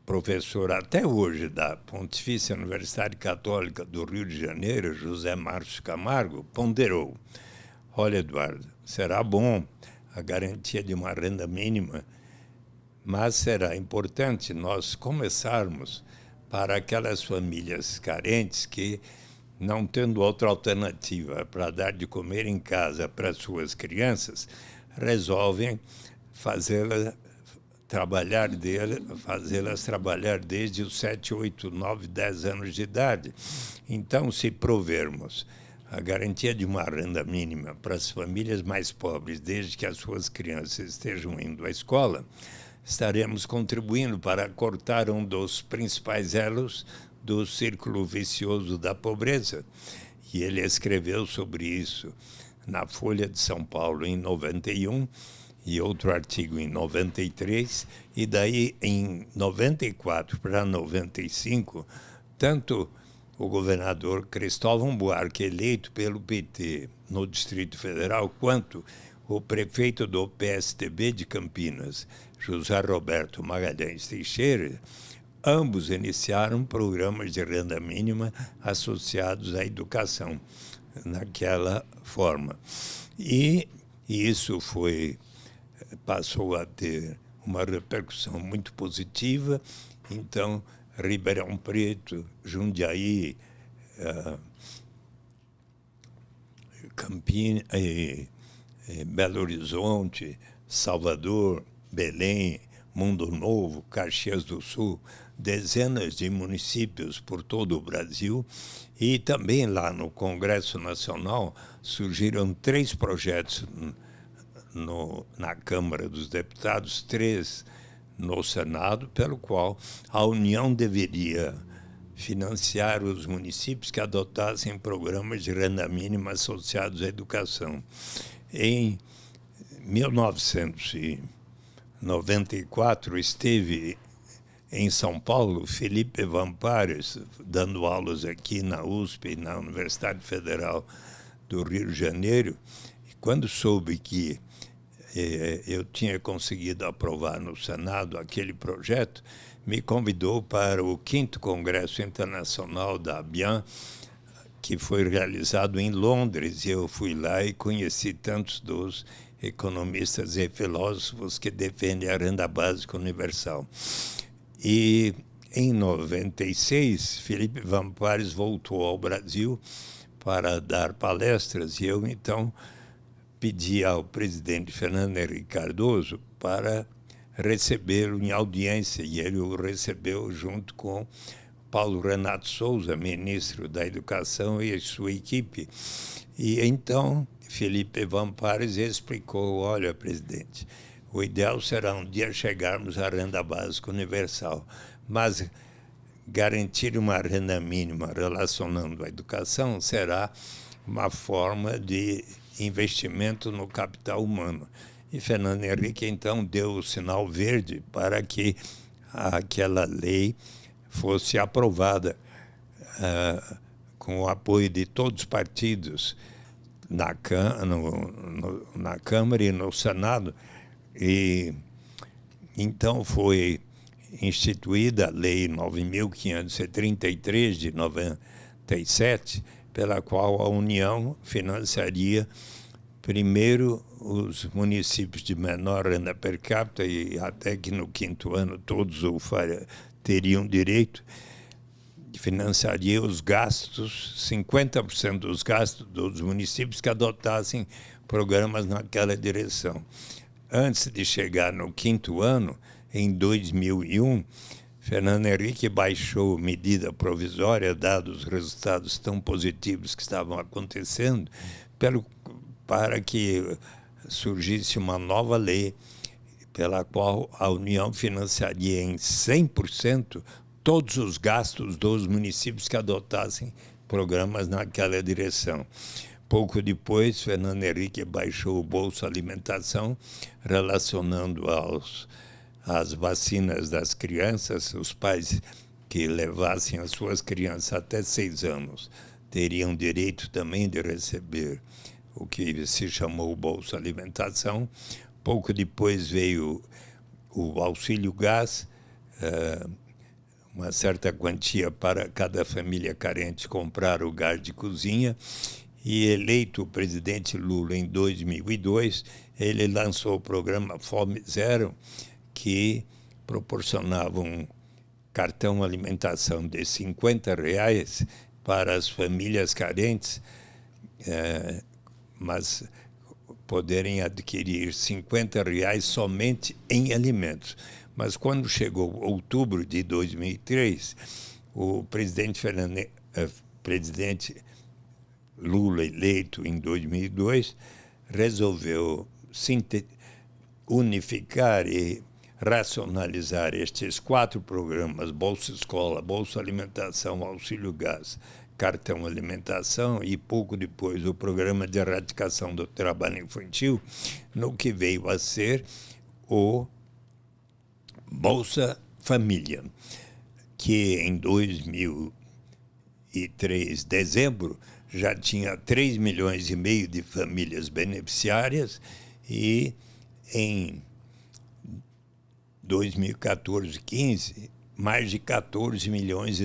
professor até hoje da Pontifícia Universidade Católica do Rio de Janeiro, José Márcio Camargo, ponderou: olha, Eduardo, será bom a garantia de uma renda mínima, mas será importante nós começarmos para aquelas famílias carentes que, não tendo outra alternativa para dar de comer em casa para suas crianças, resolvem fazê-las trabalhar desde os 7, 8, 9, 10 anos de idade. Então, se provermos a garantia de uma renda mínima para as famílias mais pobres, desde que as suas crianças estejam indo à escola, estaremos contribuindo para cortar um dos principais elos do círculo vicioso da pobreza. E ele escreveu sobre isso na Folha de São Paulo em 91, e outro artigo em 93, e daí em 94 para 95, tanto o governador Cristóvão Buarque, eleito pelo PT no Distrito Federal, quanto o prefeito do PSDB de Campinas, José Roberto Magalhães Teixeira, ambos iniciaram programas de renda mínima associados à educação, naquela forma. E isso passou a ter uma repercussão muito positiva. Então, Ribeirão Preto, Jundiaí, Campinas, Belo Horizonte, Salvador, Belém, Mundo Novo, Caxias do Sul, dezenas de municípios por todo o Brasil, e também lá no Congresso Nacional surgiram 3 projetos na Câmara dos Deputados, 3 no Senado, pelo qual a União deveria financiar os municípios que adotassem programas de renda mínima associados à educação. Em 1994, esteve em São Paulo Felipe Vampares, dando aulas aqui na USP, na Universidade Federal do Rio de Janeiro, e quando soube que eu tinha conseguido aprovar no Senado aquele projeto, me convidou para o 5º Congresso Internacional da ABIAN, que foi realizado em Londres, e eu fui lá e conheci tantos dos economistas e filósofos que defendem a renda básica universal. E em 96, Felipe Vampares voltou ao Brasil para dar palestras, e eu então pedi ao presidente Fernando Henrique Cardoso para recebê-lo em audiência, e ele o recebeu junto com Paulo Renato Souza, ministro da Educação, e a sua equipe. E então Felipe Vampares explicou: olha, presidente, o ideal será um dia chegarmos à renda básica universal, mas garantir uma renda mínima relacionando a educação será uma forma de investimento no capital humano. E Fernando Henrique, então, deu o sinal verde para que aquela lei fosse aprovada com o apoio de todos os partidos na Câmara e no Senado. E então foi instituída a Lei 9.533 de 97, pela qual a União financiaria primeiro os municípios de menor renda per capita, e até que no 5º ano todos teriam direito, financiaria os gastos, 50% dos gastos dos municípios que adotassem programas naquela direção. Antes de chegar no 5º ano, em 2001, Fernando Henrique baixou medida provisória, dados os resultados tão positivos que estavam acontecendo, para que surgisse uma nova lei pela qual a União financiaria em 100% todos os gastos dos municípios que adotassem programas naquela direção. Pouco depois, Fernando Henrique baixou o Bolsa Alimentação, relacionando às vacinas das crianças. Os pais que levassem as suas crianças até 6 anos teriam direito também de receber o que se chamou Bolsa Alimentação. Pouco depois veio o auxílio gás, uma certa quantia para cada família carente comprar o gás de cozinha. E eleito o presidente Lula em 2002, ele lançou o programa Fome Zero, que proporcionava um cartão alimentação de R$50 para as famílias carentes, mas poderem adquirir R$50 somente em alimentos. Mas quando chegou outubro de 2003, o presidente Lula, eleito em 2002, resolveu unificar e racionalizar estes 4 programas: Bolsa Escola, Bolsa Alimentação, Auxílio Gás, Cartão Alimentação e, pouco depois, o Programa de Erradicação do Trabalho Infantil, no que veio a ser o Bolsa Família, que em 2003, dezembro, já tinha 3,5 milhões de famílias beneficiárias, e em 2014-15, mais de 14,2 milhões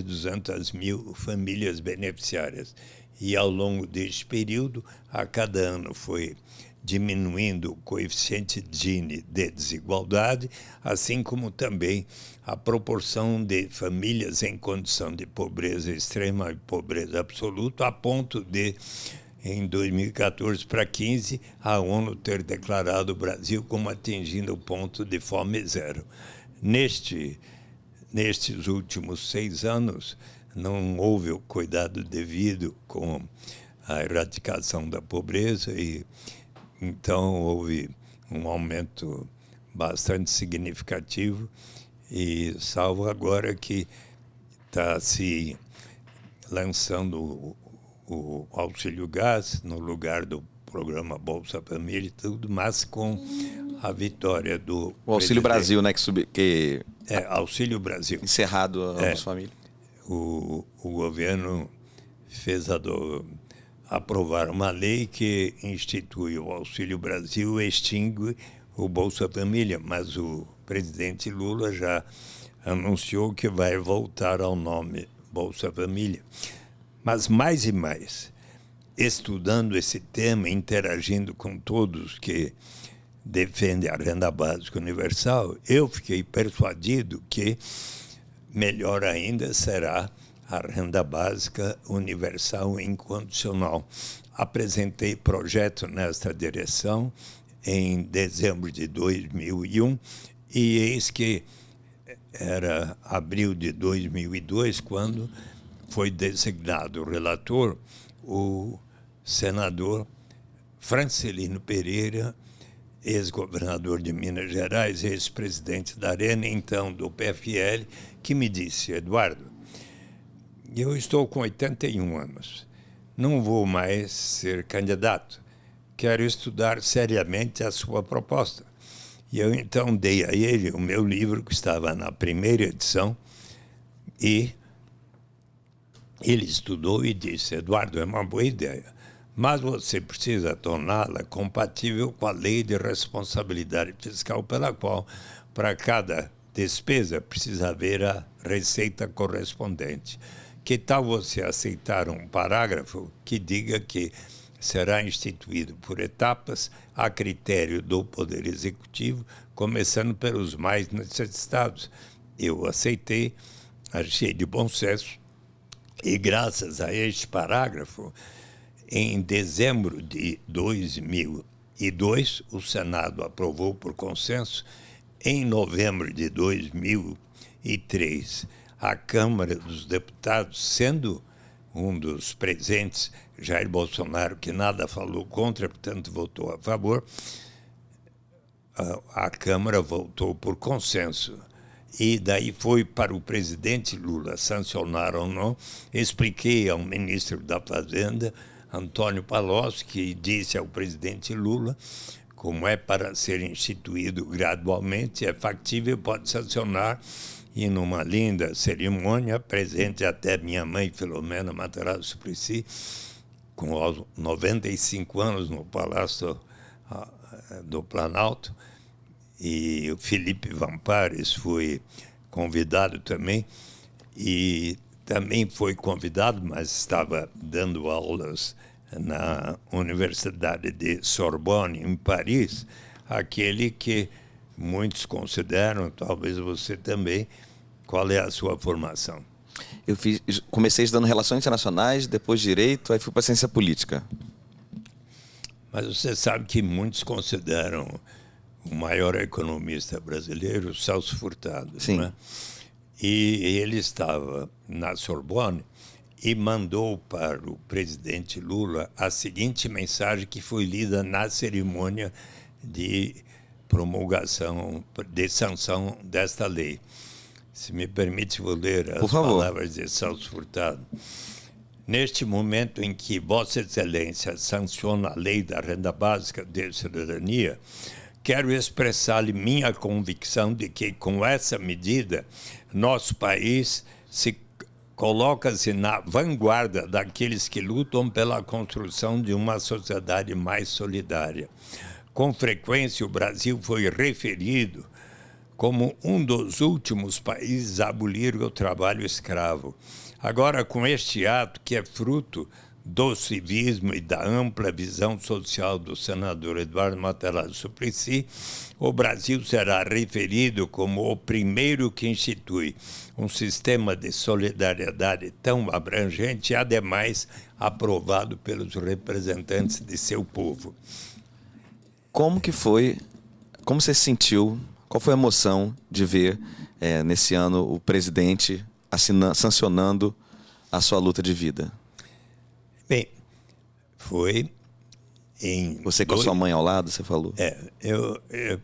famílias beneficiárias. E ao longo deste período, a cada ano foi diminuindo o coeficiente Gini de desigualdade, assim como também a proporção de famílias em condição de pobreza extrema e pobreza absoluta, a ponto de, em 2014 para 15, a ONU ter declarado o Brasil como atingindo o ponto de fome zero. Nestes últimos 6 anos, não houve o cuidado devido com a erradicação da pobreza, e então houve um aumento bastante significativo, e salvo agora que está se lançando o auxílio gás no lugar do programa Bolsa Família e tudo, mas com a vitória do o Auxílio Brasil, né, Auxílio Brasil encerrado a nossa família. O governo fez aprovar uma lei que institui o Auxílio Brasil e extingue o Bolsa Família, mas o presidente Lula já anunciou que vai voltar ao nome Bolsa Família. Mas mais e mais, estudando esse tema, interagindo com todos que defendem a renda básica universal, eu fiquei persuadido que melhor ainda será a renda básica universal incondicional. Apresentei projeto nesta direção em dezembro de 2001, e eis que era abril de 2002 quando foi designado relator o senador Francelino Pereira, ex-governador de Minas Gerais, ex-presidente da Arena, então do PFL, que me disse: Eduardo, eu estou com 81 anos, não vou mais ser candidato, quero estudar seriamente a sua proposta. E eu então dei a ele o meu livro, que estava na primeira edição, e ele estudou e disse: Eduardo, é uma boa ideia, mas você precisa torná-la compatível com a lei de responsabilidade fiscal, pela qual, para cada despesa, precisa haver a receita correspondente. Que tal você aceitar um parágrafo que diga que será instituído por etapas a critério do Poder Executivo, começando pelos mais necessitados? Eu aceitei, achei de bom senso, e graças a este parágrafo, em dezembro de 2002, o Senado aprovou por consenso. Em novembro de 2003, a Câmara dos Deputados, sendo um dos presentes Jair Bolsonaro, que nada falou contra, portanto votou a favor, a Câmara votou por consenso. E daí foi para o presidente Lula sancionar ou não. Expliquei ao ministro da Fazenda, Antônio Palocci, que disse ao presidente Lula, como é para ser instituído gradualmente, é factível, pode sancionar, e numa linda cerimônia, presente até minha mãe, Filomena Matarazzo Suplicy, com aos 95 anos no Palácio do Planalto, e o Felipe Vampares foi convidado também, e também foi convidado, mas estava dando aulas na Universidade de Sorbonne, em Paris, aquele que muitos consideram, talvez você também, qual é a sua formação? Comecei estudando Relações Internacionais, depois Direito, aí fui para Ciência Política. Mas você sabe que muitos consideram o maior economista brasileiro Celso Furtado. Sim. Né? E ele estava na Sorbonne e mandou para o presidente Lula a seguinte mensagem que foi lida na cerimônia de promulgação, de sanção desta lei. Se me permite, vou ler as palavras de Celso Furtado. Neste momento em que Vossa Excelência sanciona a lei da renda básica de cidadania, quero expressar-lhe minha convicção de que, com essa medida, nosso país coloca-se na vanguarda daqueles que lutam pela construção de uma sociedade mais solidária. Com frequência, o Brasil foi referido como um dos últimos países a abolir o trabalho escravo. Agora, com este ato, que é fruto do civismo e da ampla visão social do senador Eduardo Matarazzo Suplicy, o Brasil será referido como o primeiro que institui um sistema de solidariedade tão abrangente e, ademais, aprovado pelos representantes de seu povo. Como que foi, como você se sentiu, qual foi a emoção de ver nesse ano o presidente sancionando a sua luta de vida? Bem, foi em... Você com a sua mãe ao lado, você falou?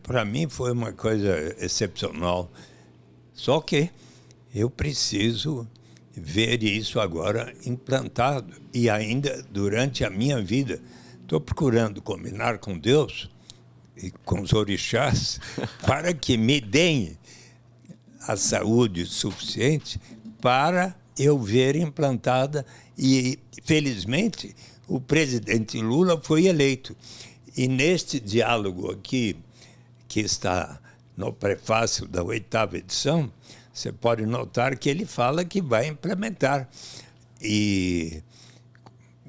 Para mim foi uma coisa excepcional. Só que eu preciso ver isso agora implantado. E ainda durante a minha vida, estou procurando combinar com Deus e com os orixás para que me deem a saúde suficiente para eu ver implantada. E, felizmente, o presidente Lula foi eleito. E neste diálogo aqui, que está no prefácio da 8ª edição, você pode notar que ele fala que vai implementar. E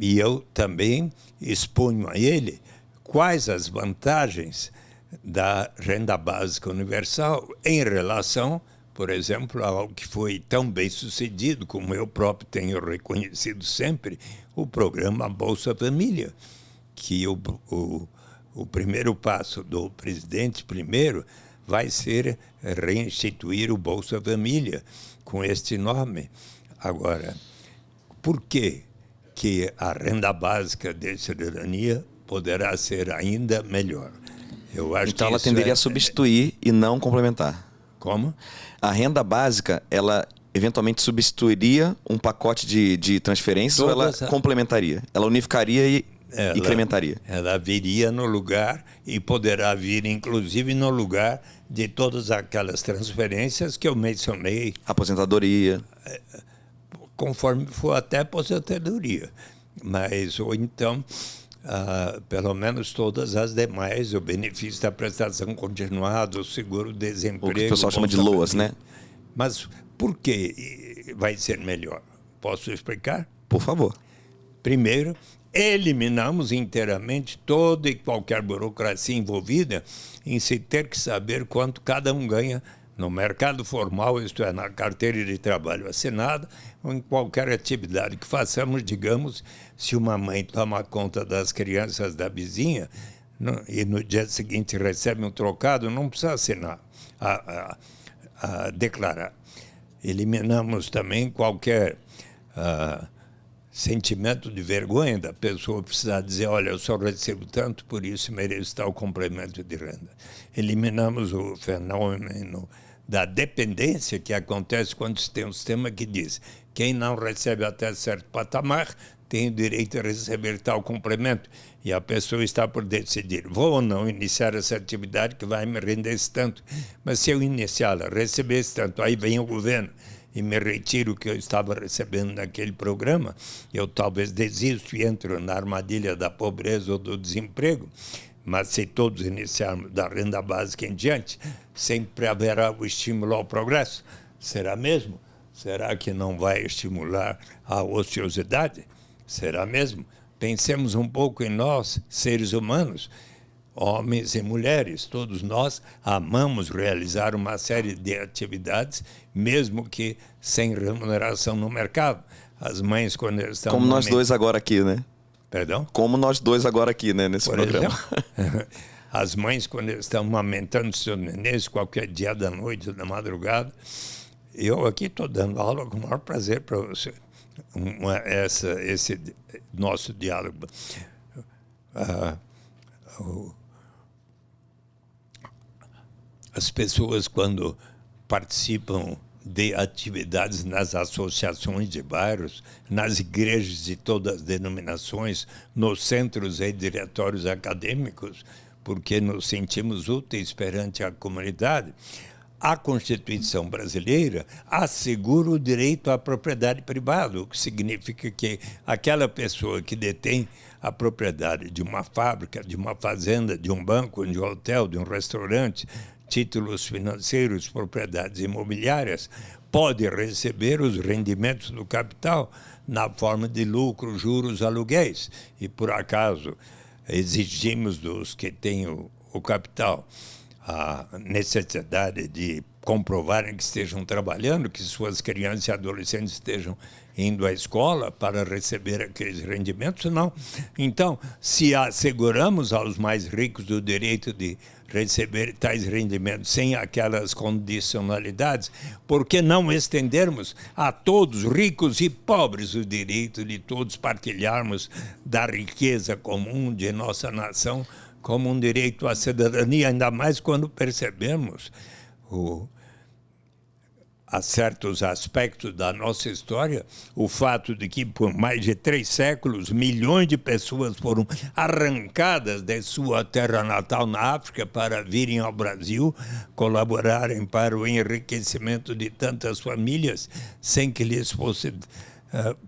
eu também exponho a ele quais as vantagens da renda básica universal em relação, por exemplo, ao que foi tão bem sucedido, como eu próprio tenho reconhecido sempre, o programa Bolsa Família, que o primeiro passo do presidente primeiro vai ser reinstituir o Bolsa Família com este nome. Agora, por que a renda básica de cidadania poderá ser ainda melhor? Eu acho então que ela tenderia a substituir e não complementar. Como? A renda básica, ela eventualmente substituiria um pacote de transferências ou ela complementaria? Ela unificaria e incrementaria? Ela viria no lugar e poderá vir, inclusive, no lugar de todas aquelas transferências que eu mencionei. Aposentadoria. Conforme for até aposentadoria. Mas, ou então, pelo menos todas as demais, o benefício da prestação continuada, o seguro-desemprego. O que o pessoal chama de LOAS, né? Mas por que vai ser melhor? Posso explicar? Por favor. Primeiro, eliminamos inteiramente toda e qualquer burocracia envolvida em se ter que saber quanto cada um ganha no mercado formal, isto é, na carteira de trabalho assinada, ou em qualquer atividade que façamos. Digamos, se uma mãe toma conta das crianças da vizinha e no dia seguinte recebe um trocado, não precisa assinar, declarar. Eliminamos também qualquer sentimento de vergonha da pessoa precisar dizer, olha, eu só recebo tanto, por isso mereço tal complemento de renda. Eliminamos o fenômeno da dependência que acontece quando se tem um sistema que diz quem não recebe até certo patamar tenho direito a receber tal complemento. E a pessoa está por decidir, vou ou não iniciar essa atividade que vai me render esse tanto. Mas se eu iniciá-la, receber esse tanto, aí vem o governo e me retiro o que eu estava recebendo naquele programa, eu talvez desisto e entro na armadilha da pobreza ou do desemprego. Mas se todos iniciarmos da renda básica em diante, sempre haverá o estímulo ao progresso. Será mesmo? Será que não vai estimular a ociosidade? Será mesmo? Pensemos um pouco em nós, seres humanos, homens e mulheres. Todos nós amamos realizar uma série de atividades, mesmo que sem remuneração no mercado. As mães, quando estão... Como nós dois agora aqui, né? Perdão? Como nós dois agora aqui, né, nesse programa. As mães, quando estão amamentando seus nenês, qualquer dia da noite, da madrugada, eu aqui estou dando aula com o maior prazer para você. Esse nosso diálogo. As pessoas, quando participam de atividades nas associações de bairros, nas igrejas de todas as denominações, nos centros e diretórios acadêmicos, porque nos sentimos úteis perante a comunidade, a Constituição brasileira assegura o direito à propriedade privada, o que significa que aquela pessoa que detém a propriedade de uma fábrica, de uma fazenda, de um banco, de um hotel, de um restaurante, títulos financeiros, propriedades imobiliárias, pode receber os rendimentos do capital na forma de lucro, juros, aluguéis. E, por acaso, exigimos dos que têm o capital a necessidade de comprovarem que estejam trabalhando, que suas crianças e adolescentes estejam indo à escola para receber aqueles rendimentos, não. Então, se asseguramos aos mais ricos o direito de receber tais rendimentos sem aquelas condicionalidades, por que não estendermos a todos, ricos e pobres, o direito de todos partilharmos da riqueza comum de nossa nação como um direito à cidadania, ainda mais quando percebemos a certos aspectos da nossa história, o fato de que por mais de 3 séculos, milhões de pessoas foram arrancadas de sua terra natal na África para virem ao Brasil, colaborarem para o enriquecimento de tantas famílias, sem que lhes fosse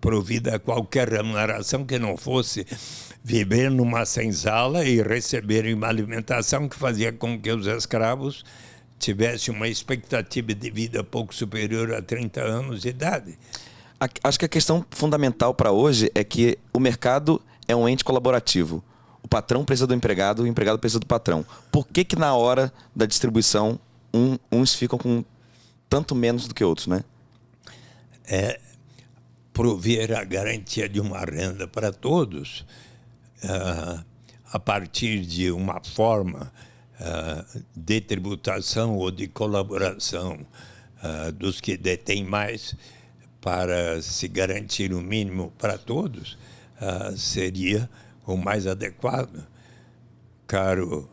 provida qualquer remuneração que não fosse viver numa senzala e receberem uma alimentação que fazia com que os escravos tivessem uma expectativa de vida pouco superior a 30 anos de idade. Acho que a questão fundamental para hoje é que o mercado é um ente colaborativo. O patrão precisa do empregado, o empregado precisa do patrão. Por que na hora da distribuição uns ficam com tanto menos do que outros, né? Prover a garantia de uma renda para todos a partir de uma forma de tributação ou de colaboração dos que detêm mais para se garantir o mínimo para todos, seria o mais adequado. Caro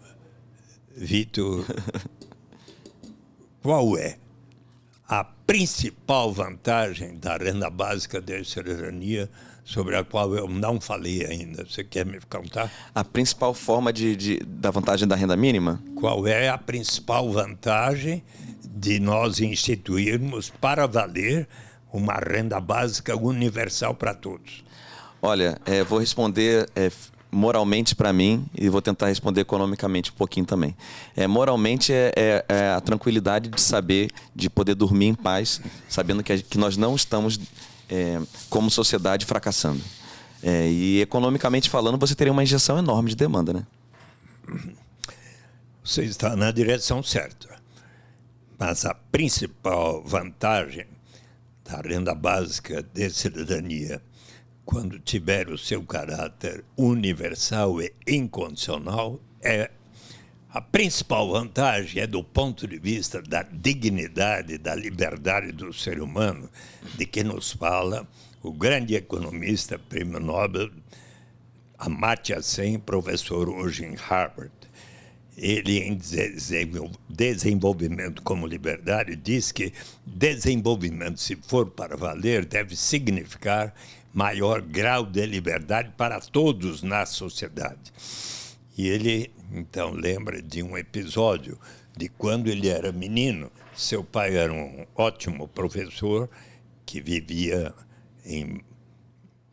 Vitor, qual é a principal vantagem da renda básica de cidadania, sobre a qual eu não falei ainda? Você quer me contar? A principal forma da vantagem da renda mínima? Qual é a principal vantagem de nós instituirmos para valer uma renda básica universal para todos? Olha, vou responder moralmente para mim e vou tentar responder economicamente um pouquinho também. Moralmente é a tranquilidade de saber, de poder dormir em paz, sabendo que nós não estamos, como sociedade, fracassando. E economicamente falando, você teria uma injeção enorme de demanda, né? Você está na direção certa. Mas a principal vantagem da renda básica de cidadania, quando tiver o seu caráter universal e incondicional, a principal vantagem é do ponto de vista da dignidade, da liberdade do ser humano, de que nos fala o grande economista, prêmio Nobel, Amartya Sen, professor hoje em Harvard. ele, em Desenvolvimento como Liberdade, diz que desenvolvimento, se for para valer, deve significar maior grau de liberdade para todos na sociedade. E ele, então, lembra de um episódio de quando ele era menino. Seu pai era um ótimo professor que vivia em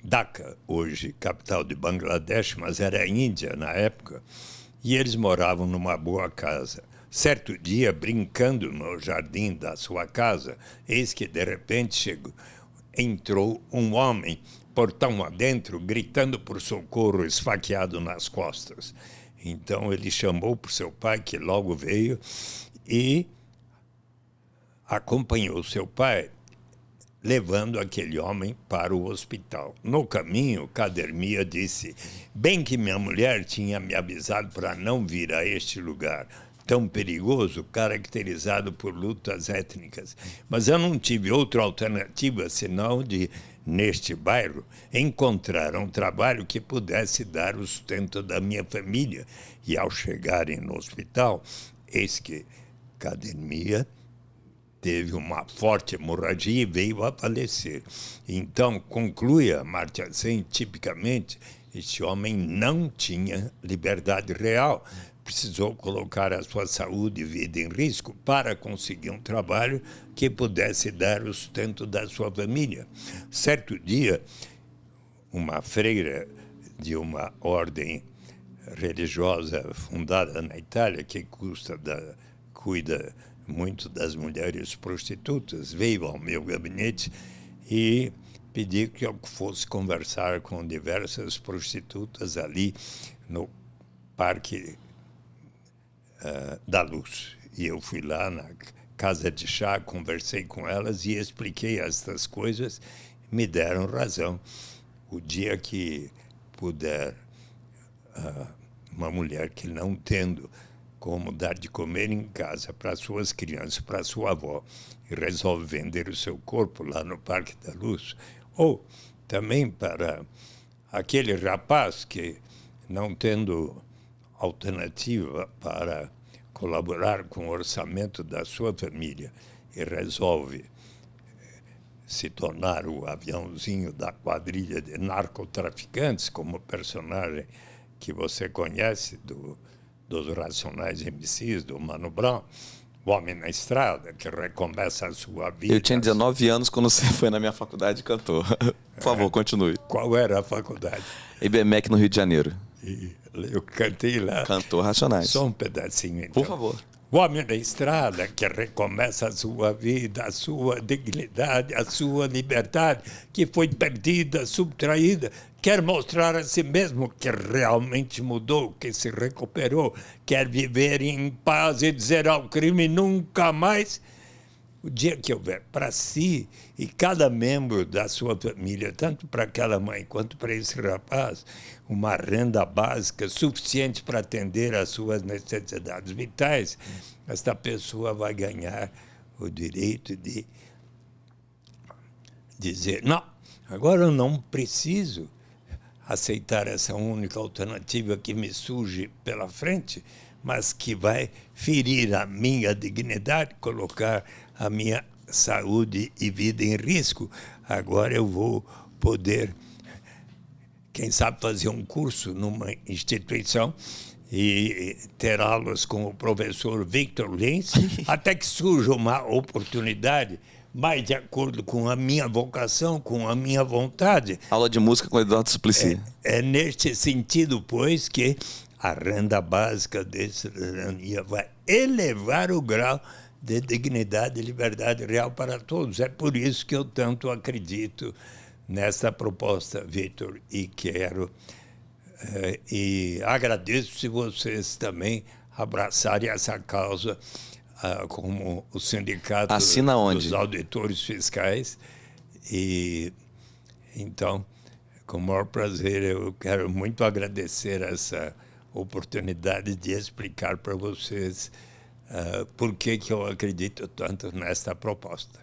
Dhaka, hoje capital de Bangladesh, mas era Índia na época. E eles moravam numa boa casa. Certo dia, brincando no jardim da sua casa, eis que, de repente, entrou um homem, portão adentro, gritando por socorro, esfaqueado nas costas. Então, ele chamou para o seu pai, que logo veio, e acompanhou seu pai, levando aquele homem para o hospital. No caminho, Cadermia disse: bem que minha mulher tinha me avisado para não vir a este lugar tão perigoso, caracterizado por lutas étnicas. Mas eu não tive outra alternativa senão de, neste bairro, encontrar um trabalho que pudesse dar o sustento da minha família. E ao chegarem no hospital, eis que Cadermia teve uma forte hemorragia e veio a falecer. Então, conclui Amartya Sen, tipicamente, este homem não tinha liberdade real. Precisou colocar a sua saúde e vida em risco para conseguir um trabalho que pudesse dar o sustento da sua família. Certo dia, uma freira de uma ordem religiosa fundada na Itália, que cuida muito das mulheres prostitutas, veio ao meu gabinete e pediu que eu fosse conversar com diversas prostitutas ali no Parque da Luz. E eu fui lá na casa de chá, conversei com elas e expliquei estas coisas, me deram razão. O dia que puder, uma mulher que não tendo como dar de comer em casa para suas crianças, para sua avó, e resolve vender o seu corpo lá no Parque da Luz, ou também para aquele rapaz que, não tendo alternativa para colaborar com o orçamento da sua família e resolve se tornar o aviãozinho da quadrilha de narcotraficantes, como personagem que você conhece dos Racionais MCs, do Mano Brown, o Homem na Estrada, que recomeça a sua vida. Eu tinha 19 anos quando você foi na minha faculdade e cantou. Por favor, continue. Qual era a faculdade? IBMEC, no Rio de Janeiro. Eu cantei lá. Cantou Racionais. Só um pedacinho, então. Por favor. O homem da estrada que recomeça a sua vida, a sua dignidade, a sua liberdade, que foi perdida, subtraída, quer mostrar a si mesmo que realmente mudou, que se recuperou, quer viver em paz e dizer ao crime nunca mais. O dia que houver para si e cada membro da sua família, tanto para aquela mãe quanto para esse rapaz, uma renda básica suficiente para atender às suas necessidades vitais, esta pessoa vai ganhar o direito de dizer: não, agora eu não preciso aceitar essa única alternativa que me surge pela frente, mas que vai ferir a minha dignidade, colocar a minha saúde e vida em risco. Agora eu vou poder, quem sabe, fazer um curso numa instituição e ter aulas com o professor Victor Lins, até que surja uma oportunidade mais de acordo com a minha vocação, com a minha vontade. Aula de música com o Eduardo Suplicy. É neste sentido, pois, que a renda básica de cidadania vai elevar o grau de dignidade e liberdade real para todos. É por isso que eu tanto acredito nessa proposta, Vitor, e quero e agradeço se vocês também abraçarem essa causa, como o Sindicato dos Auditores Fiscais. E então, com o maior prazer, eu quero muito agradecer essa oportunidade de explicar para vocês por que eu acredito tanto nesta proposta.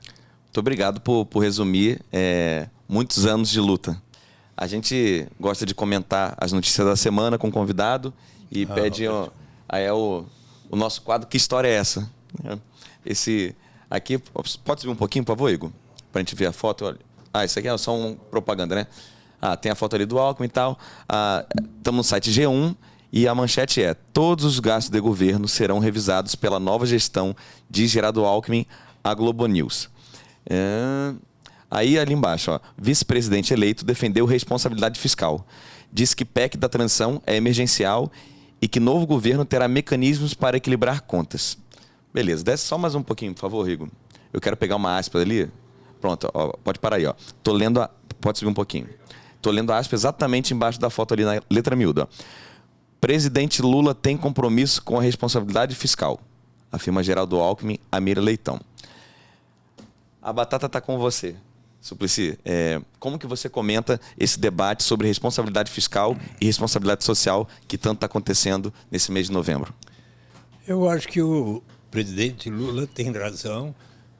Muito obrigado por resumir muitos anos de luta. A gente gosta de comentar as notícias da semana com o convidado e pede Aí é o nosso quadro Que História é Essa? Esse aqui, pode subir um pouquinho, por favor, Igor? Pra gente ver a foto. Olha. Isso aqui é só uma propaganda, né? Tem a foto ali do Alckmin e tal. Estamos no site G1 e a manchete é: todos os gastos de governo serão revisados pela nova gestão, diz Geraldo Alckmin à Globo News. Aí ali embaixo, ó, vice-presidente eleito defendeu responsabilidade fiscal. Diz que PEC da transição é emergencial e que novo governo terá mecanismos para equilibrar contas. Beleza, desce só mais um pouquinho, por favor, Rigo. Eu quero pegar uma aspa ali. Pronto, ó, pode parar aí. Ó. Tô lendo pode subir um pouquinho. Tô lendo a aspa exatamente embaixo da foto ali na letra miúda. Ó. Presidente Lula tem compromisso com a responsabilidade fiscal, afirma Geraldo Alckmin a Mira Leitão. A batata está com você, Suplicy. Como que você comenta esse debate sobre responsabilidade fiscal e responsabilidade social que tanto está acontecendo nesse mês de novembro? Eu acho que o presidente Lula tem razão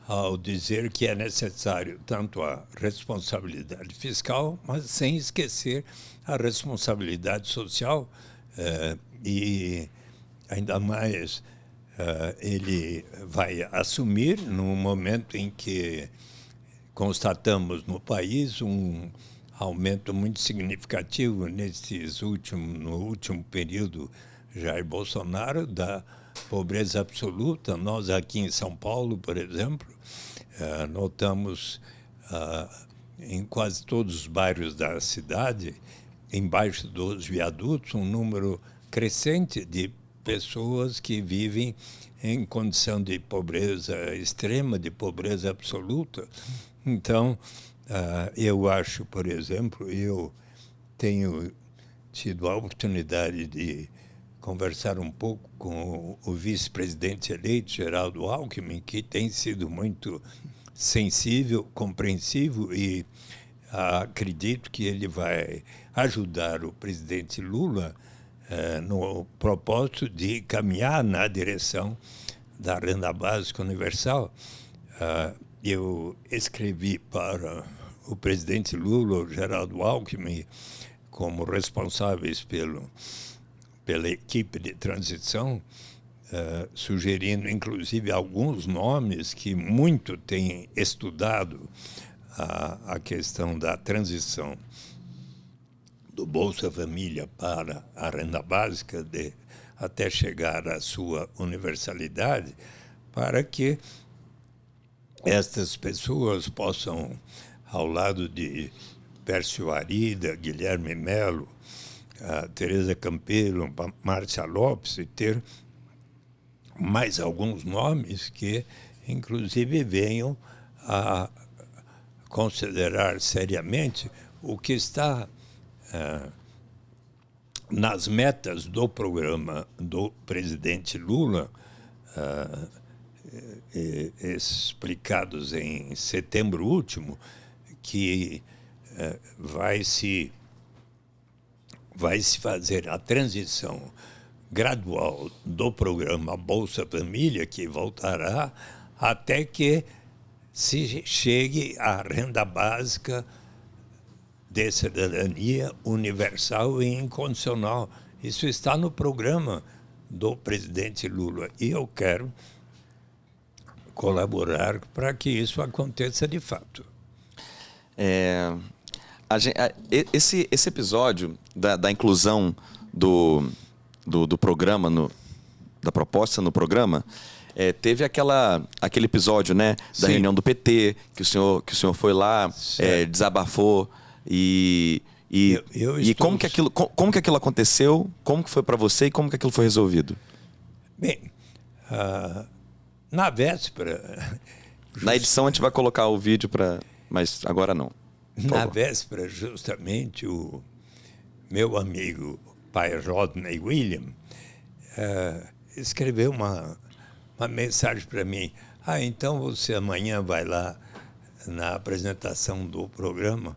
ao dizer que é necessário tanto a responsabilidade fiscal, mas sem esquecer a responsabilidade social. E ainda mais ele vai assumir no momento em que constatamos no país um aumento muito significativo no último período Jair Bolsonaro da pobreza absoluta. Nós aqui em São Paulo, por exemplo, notamos em quase todos os bairros da cidade, embaixo dos viadutos, um número crescente de pessoas que vivem em condição de pobreza extrema, de pobreza absoluta. Então, eu acho, por exemplo, eu tenho tido a oportunidade de conversar um pouco com o vice-presidente eleito, Geraldo Alckmin, que tem sido muito sensível, compreensivo, e acredito que ele vai ajudar o presidente Lula no propósito de caminhar na direção da renda básica universal. Eu escrevi para o presidente Lula, o Geraldo Alckmin, como responsáveis pela equipe de transição, sugerindo, inclusive, alguns nomes que muito têm estudado a questão da transição do Bolsa Família para a renda básica, até chegar à sua universalidade, para que estas pessoas possam, ao lado de Pércio Arida, Guilherme Melo, Tereza Campelo, Márcia Lopes, e ter mais alguns nomes que, inclusive, venham a considerar seriamente o que está nas metas do programa do presidente Lula, explicados em setembro último, que vai se fazer a transição gradual do programa Bolsa Família, que voltará até que se chegue à renda básica de cidadania universal e incondicional. Isso está no programa do presidente Lula e eu quero colaborar para que isso aconteça de fato. Esse episódio da inclusão do programa, da proposta no programa, teve aquele episódio, né, da reunião do PT, que o senhor foi lá, desabafou, e como que aquilo aconteceu, como que foi para você e como que aquilo foi resolvido? Bem, na véspera... Na edição a gente vai colocar o vídeo, mas agora não. Na véspera, justamente, o meu amigo, pai Rodney William, escreveu uma mensagem para mim. Então você amanhã vai lá na apresentação do programa.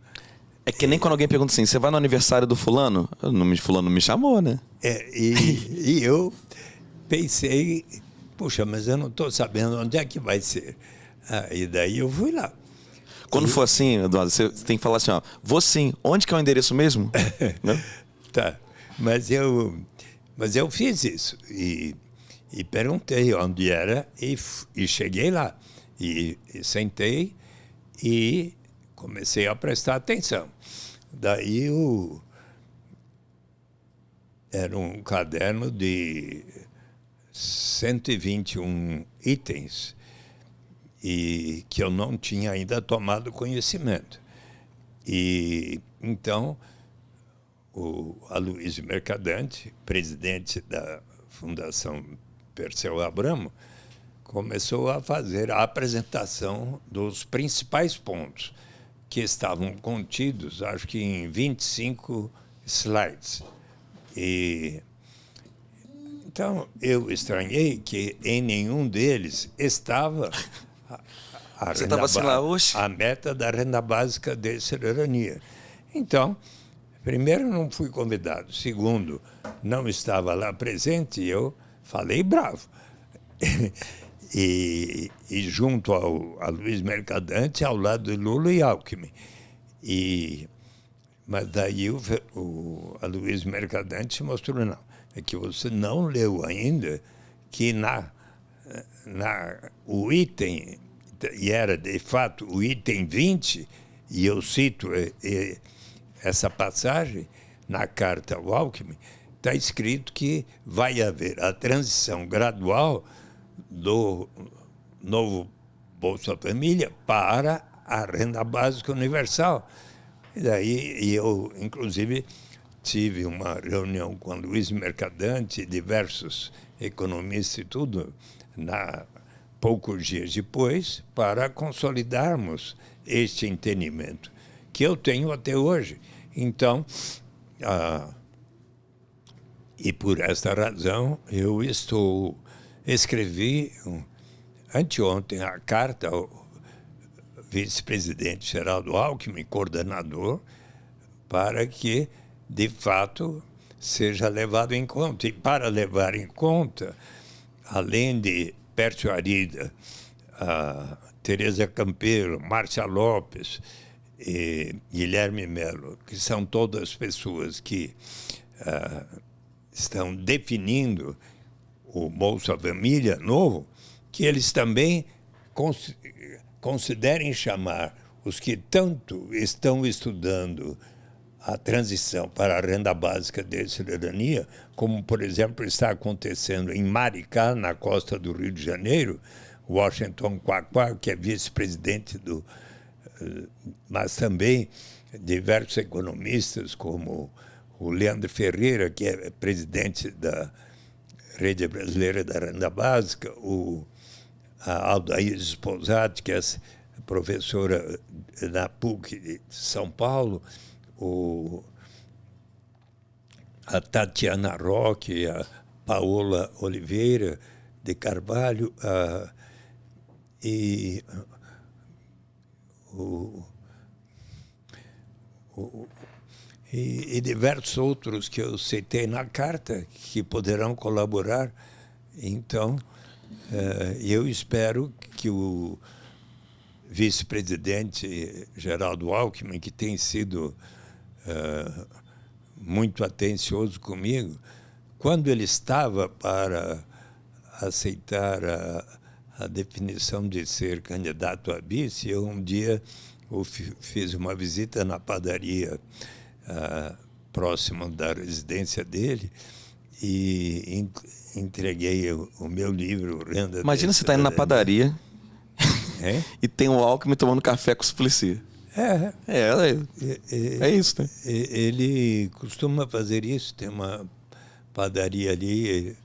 É que nem quando alguém pergunta assim, você vai no aniversário do fulano? O nome de fulano me chamou, né? E eu pensei, puxa, mas eu não estou sabendo onde é que vai ser. E daí eu fui lá. Quando for assim, Eduardo, você tem que falar assim, vou sim, onde que é o endereço mesmo? Né? Tá, mas eu Mas eu fiz isso e perguntei onde era e cheguei lá. E sentei e comecei a prestar atenção. Daí era um caderno de 121 itens e que eu não tinha ainda tomado conhecimento. E então o Aloysio Mercadante, presidente da Fundação Perseu Abramo, começou a fazer a apresentação dos principais pontos que estavam contidos, acho que em 25 slides. Então, eu estranhei que em nenhum deles estava Você estava assim lá hoje? a meta da renda básica de cidadania. Então, primeiro, não fui convidado. Segundo, não estava lá presente e eu falei bravo. E junto a Luiz Mercadante, ao lado de Lula e Alckmin. Mas daí o Aloysio Mercadante mostrou, não, é que você não leu ainda que o item, e era de fato o item 20, e eu cito essa passagem na carta ao Alckmin, está escrito que vai haver a transição gradual do novo Bolsa Família para a renda básica universal. E daí eu, inclusive, tive uma reunião com a Luiz Mercadante, diversos economistas e tudo, poucos dias depois, para consolidarmos este entendimento, que eu tenho até hoje. Então, e por esta razão, eu escrevi anteontem a carta ao vice-presidente Geraldo Alckmin, coordenador, para que, de fato, seja levado em conta. E para levar em conta, além de Pércio Arida, Tereza Campelo, Márcia Lopes e Guilherme Melo, que são todas pessoas que estão definindo o Bolsa Família novo, que eles também considerem chamar os que tanto estão estudando a transição para a renda básica de cidadania, como, por exemplo, está acontecendo em Maricá, na costa do Rio de Janeiro, Washington Quaquá, que é vice-presidente mas também diversos economistas, como o Leandro Ferreira, que é presidente da Rede Brasileira da Renda Básica, a Aldair Sposati, que é professora na PUC de São Paulo, a Tatiana Roque, a Paola Oliveira de Carvalho, e diversos outros que eu citei na carta que poderão colaborar. Então, eu espero que o vice-presidente Geraldo Alckmin, que tem sido muito atencioso comigo, quando ele estava para aceitar a definição de ser candidato a vice, eu um dia fiz uma visita na padaria próxima da residência dele e entreguei o meu livro, Renda. Imagina você está indo na padaria e tem o Alckmin tomando café com o Suplicy. É isso, né? Ele costuma fazer isso, tem uma padaria ali.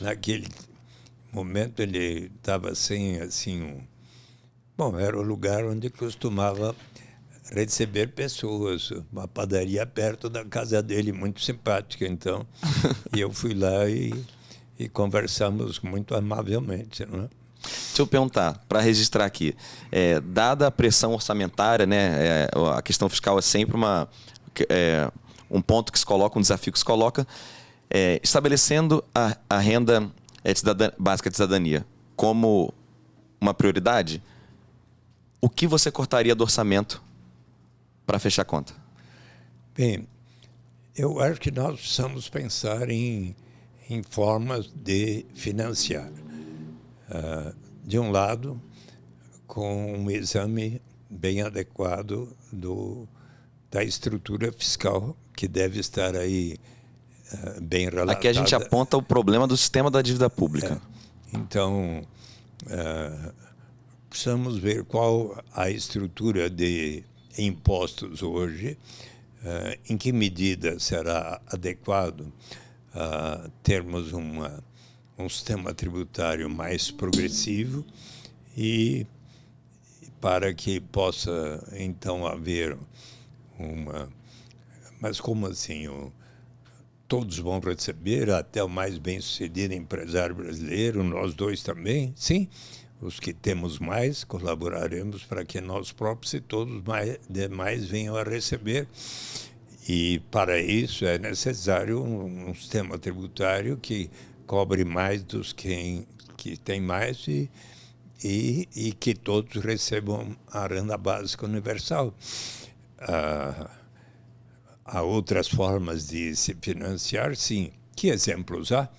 Naquele momento ele estava sem, assim, bom, era o lugar onde costumava receber pessoas, uma padaria perto da casa dele, muito simpática, então. E eu fui lá e conversamos muito amavelmente, não é? Deixa eu perguntar, para registrar aqui, dada a pressão orçamentária, né, a questão fiscal é sempre um ponto que se coloca, um desafio que se coloca, estabelecendo a renda básica de cidadania como uma prioridade, o que você cortaria do orçamento para fechar a conta? Bem, eu acho que nós precisamos pensar em em formas de financiar. De um lado, com um exame bem adequado da estrutura fiscal, que deve estar aí bem relatada. Aqui a gente aponta o problema do sistema da dívida pública. Então, precisamos ver qual a estrutura de impostos hoje, em que medida será adequado termos um sistema tributário mais progressivo e para que possa, então, haver Mas como assim? Todos vão receber, até o mais bem-sucedido empresário brasileiro, nós dois também? Sim, os que temos mais colaboraremos para que nós próprios e todos demais venham a receber. E para isso é necessário um sistema tributário que cobre mais dos que tem mais e que todos recebam a renda básica universal. Há outras formas de se financiar, sim. Que exemplos há?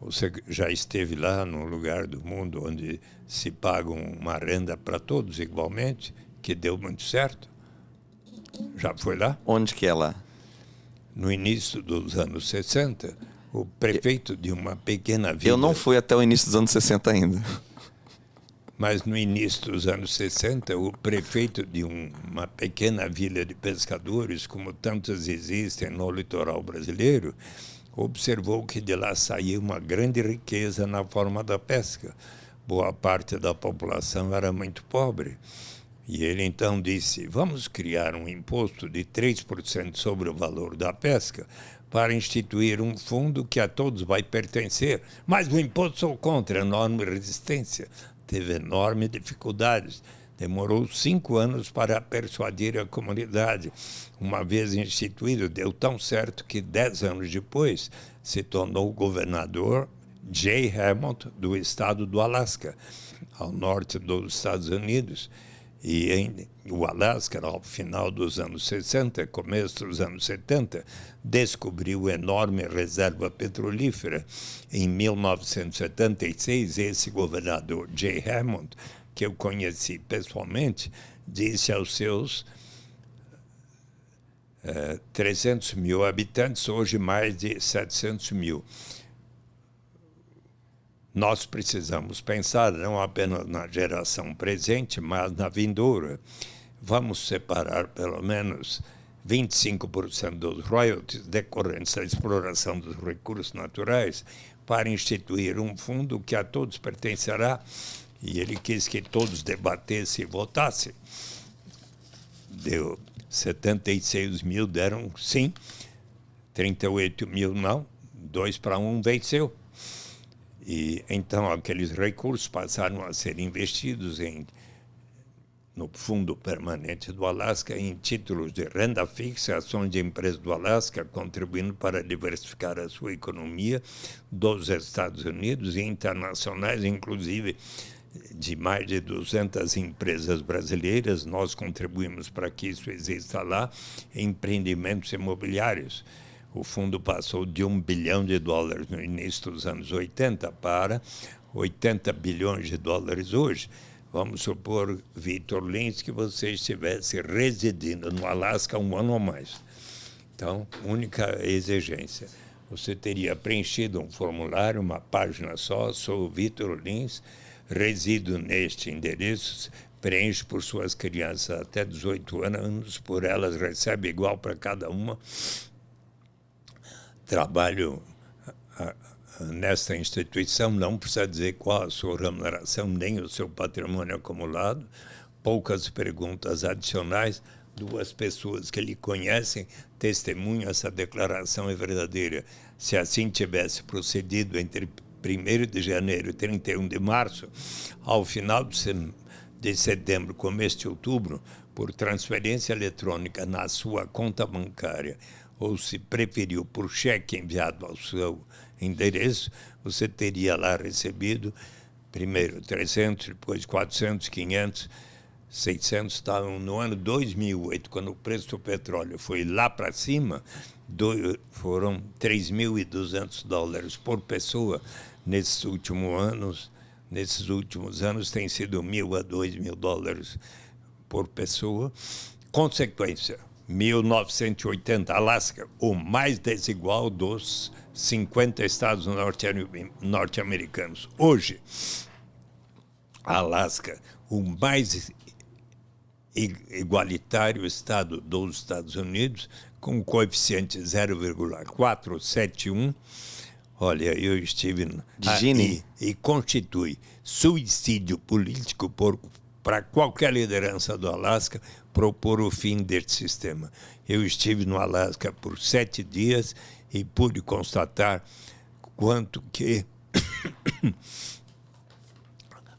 Você já esteve lá no lugar do mundo onde se paga uma renda para todos igualmente, que deu muito certo? Já foi lá? Onde que é lá? No início dos anos 60, o prefeito de uma pequena vila... Eu não fui até o início dos anos 60 ainda. Mas no início dos anos 60, o prefeito de uma pequena vila de pescadores, como tantas existem no litoral brasileiro, observou que de lá saía uma grande riqueza na forma da pesca. Boa parte da população era muito pobre. E ele então disse, vamos criar um imposto de 3% sobre o valor da pesca para instituir um fundo que a todos vai pertencer. Mas o imposto sou contra, enorme resistência. Teve enormes dificuldades. Demorou 5 anos para persuadir a comunidade. Uma vez instituído, deu tão certo que 10 anos depois se tornou governador Jay Hammond do estado do Alasca, ao norte dos Estados Unidos. E o Alasca, ao final dos anos 60, começo dos anos 70, descobriu enorme reserva petrolífera. Em 1976, esse governador Jay Hammond, que eu conheci pessoalmente, disse aos seus 300 mil habitantes, hoje mais de 700 mil. Nós precisamos pensar não apenas na geração presente, mas na vindoura. Vamos separar pelo menos 25% dos royalties decorrentes da exploração dos recursos naturais para instituir um fundo que a todos pertencerá. E ele quis que todos debatessem e votassem. Deu 76 mil, deram sim, 38 mil não, 2-1 venceu. E então aqueles recursos passaram a ser investidos no Fundo Permanente do Alasca em títulos de renda fixa, ações de empresas do Alasca, contribuindo para diversificar a sua economia dos Estados Unidos e internacionais, inclusive de mais de 200 empresas brasileiras. Nós contribuímos para que isso exista lá, empreendimentos imobiliários. O fundo passou de $1 bilhão no início dos anos 80 para 80 bilhões de dólares hoje. Vamos supor, Vitor Lins, que você estivesse residindo no Alasca 1 ano ou mais. Então, única exigência. Você teria preenchido um formulário, uma página só, sou o Vitor Lins, resido neste endereço, preenche por suas crianças até 18 anos, por elas recebe igual para cada uma. Trabalho nesta instituição, não precisa dizer qual a sua remuneração, nem o seu patrimônio acumulado, poucas perguntas adicionais, 2 pessoas que lhe conhecem testemunham essa declaração é verdadeira. Se assim tivesse procedido entre 1º de janeiro e 31 de março, ao final de setembro, começo de outubro, por transferência eletrônica na sua conta bancária, ou se preferiu por cheque enviado ao seu endereço, você teria lá recebido primeiro 300, depois 400, 500, 600 estavam no ano 2008, quando o preço do petróleo foi lá para cima, foram $3.200 por pessoa. Nesses últimos anos tem sido $1.000 a $2.000 por pessoa. Consequência, 1980, Alasca, o mais desigual dos 50 estados norte-americanos. Hoje, Alasca, o mais igualitário estado dos Estados Unidos, com um coeficiente 0,471. Olha, eu estive... E constitui suicídio político para qualquer liderança do Alasca propor o fim deste sistema. Eu estive no Alasca por 7 dias e pude constatar quanto que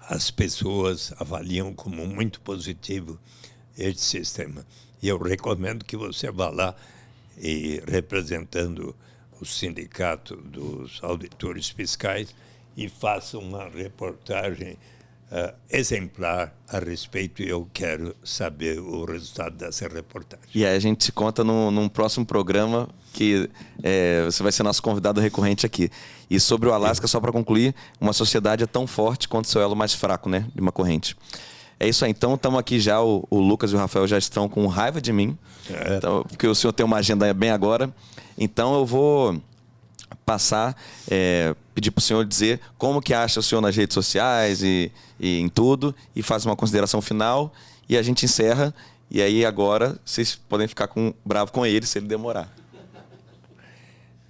as pessoas avaliam como muito positivo este sistema. E eu recomendo que você vá lá e, representando o sindicato dos auditores fiscais, e faça uma reportagem exemplar a respeito, e eu quero saber o resultado dessa reportagem. E aí a gente se conta num próximo programa que você vai ser nosso convidado recorrente aqui. E sobre o Alasca, só para concluir, uma sociedade é tão forte quanto seu elo mais fraco, né, de uma corrente. É isso aí, então estamos aqui já, o Lucas e o Rafael já estão com raiva de mim, então, porque o senhor tem uma agenda bem agora. Então eu vou passar, pedir para o senhor dizer como que acha o senhor nas redes sociais e em tudo, e faz uma consideração final, e a gente encerra, e aí agora vocês podem ficar bravo com ele se ele demorar.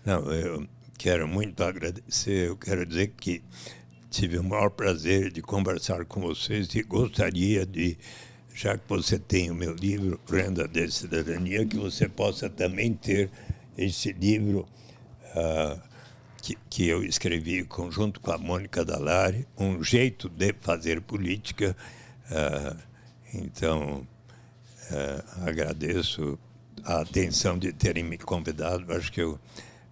Não, eu quero muito agradecer, eu quero dizer que tive o maior prazer de conversar com vocês e gostaria de, já que você tem o meu livro, Renda de Cidadania, que você possa também ter esse livro que eu escrevi junto com a Mônica Dallari, Um Jeito de Fazer Política. Então, agradeço a atenção de terem me convidado. Acho que eu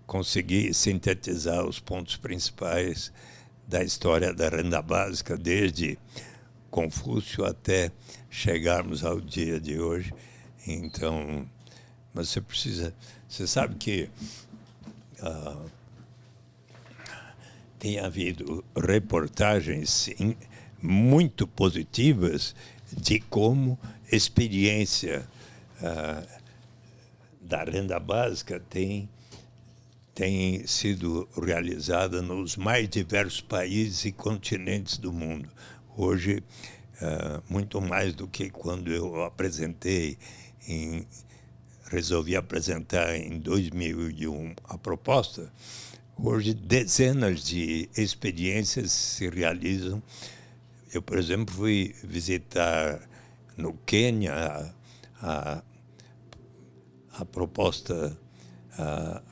consegui sintetizar os pontos principais da história da renda básica, desde Confúcio até chegarmos ao dia de hoje. Então, mas você sabe que tem havido reportagens, sim, muito positivas de como a experiência da renda básica tem sido realizada nos mais diversos países e continentes do mundo. Hoje, muito mais do que quando eu resolvi apresentar em 2001 a proposta. Hoje, dezenas de experiências se realizam. Eu, por exemplo, fui visitar no Quênia a proposta, a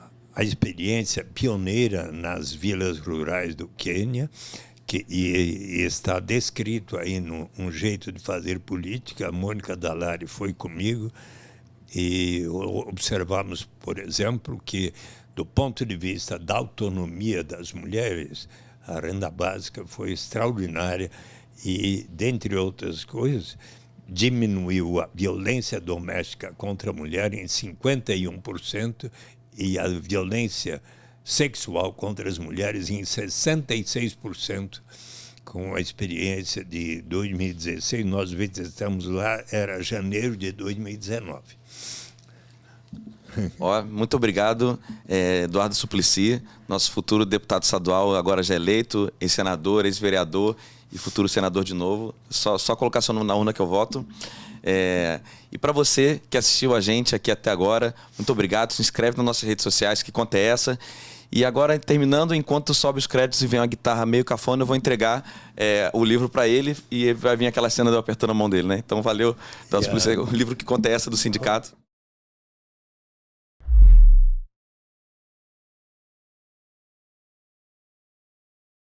experiência pioneira nas vilas rurais do Quênia, e está descrito aí Um Jeito de Fazer Política. A Mônica Dallari foi comigo e observamos, por exemplo, que, do ponto de vista da autonomia das mulheres, a renda básica foi extraordinária e, dentre outras coisas, diminuiu a violência doméstica contra a mulher em 51% e a violência sexual contra as mulheres em 66%. Com a experiência de 2016, nós visitamos lá, era janeiro de 2019. Muito obrigado, Eduardo Suplicy, nosso futuro deputado estadual, agora já eleito, ex-senador, ex-vereador e futuro senador de novo. Só colocar seu nome na urna que eu voto. E para você que assistiu a gente aqui até agora, muito obrigado. Se inscreve nas nossas redes sociais, que conta é essa. E agora, terminando, enquanto sobe os créditos e vem uma guitarra meio cafona, eu vou entregar o livro para ele e vai vir aquela cena de eu apertando a mão dele, né? Então, valeu, Eduardo Suplicy, o livro que conta é essa do sindicato.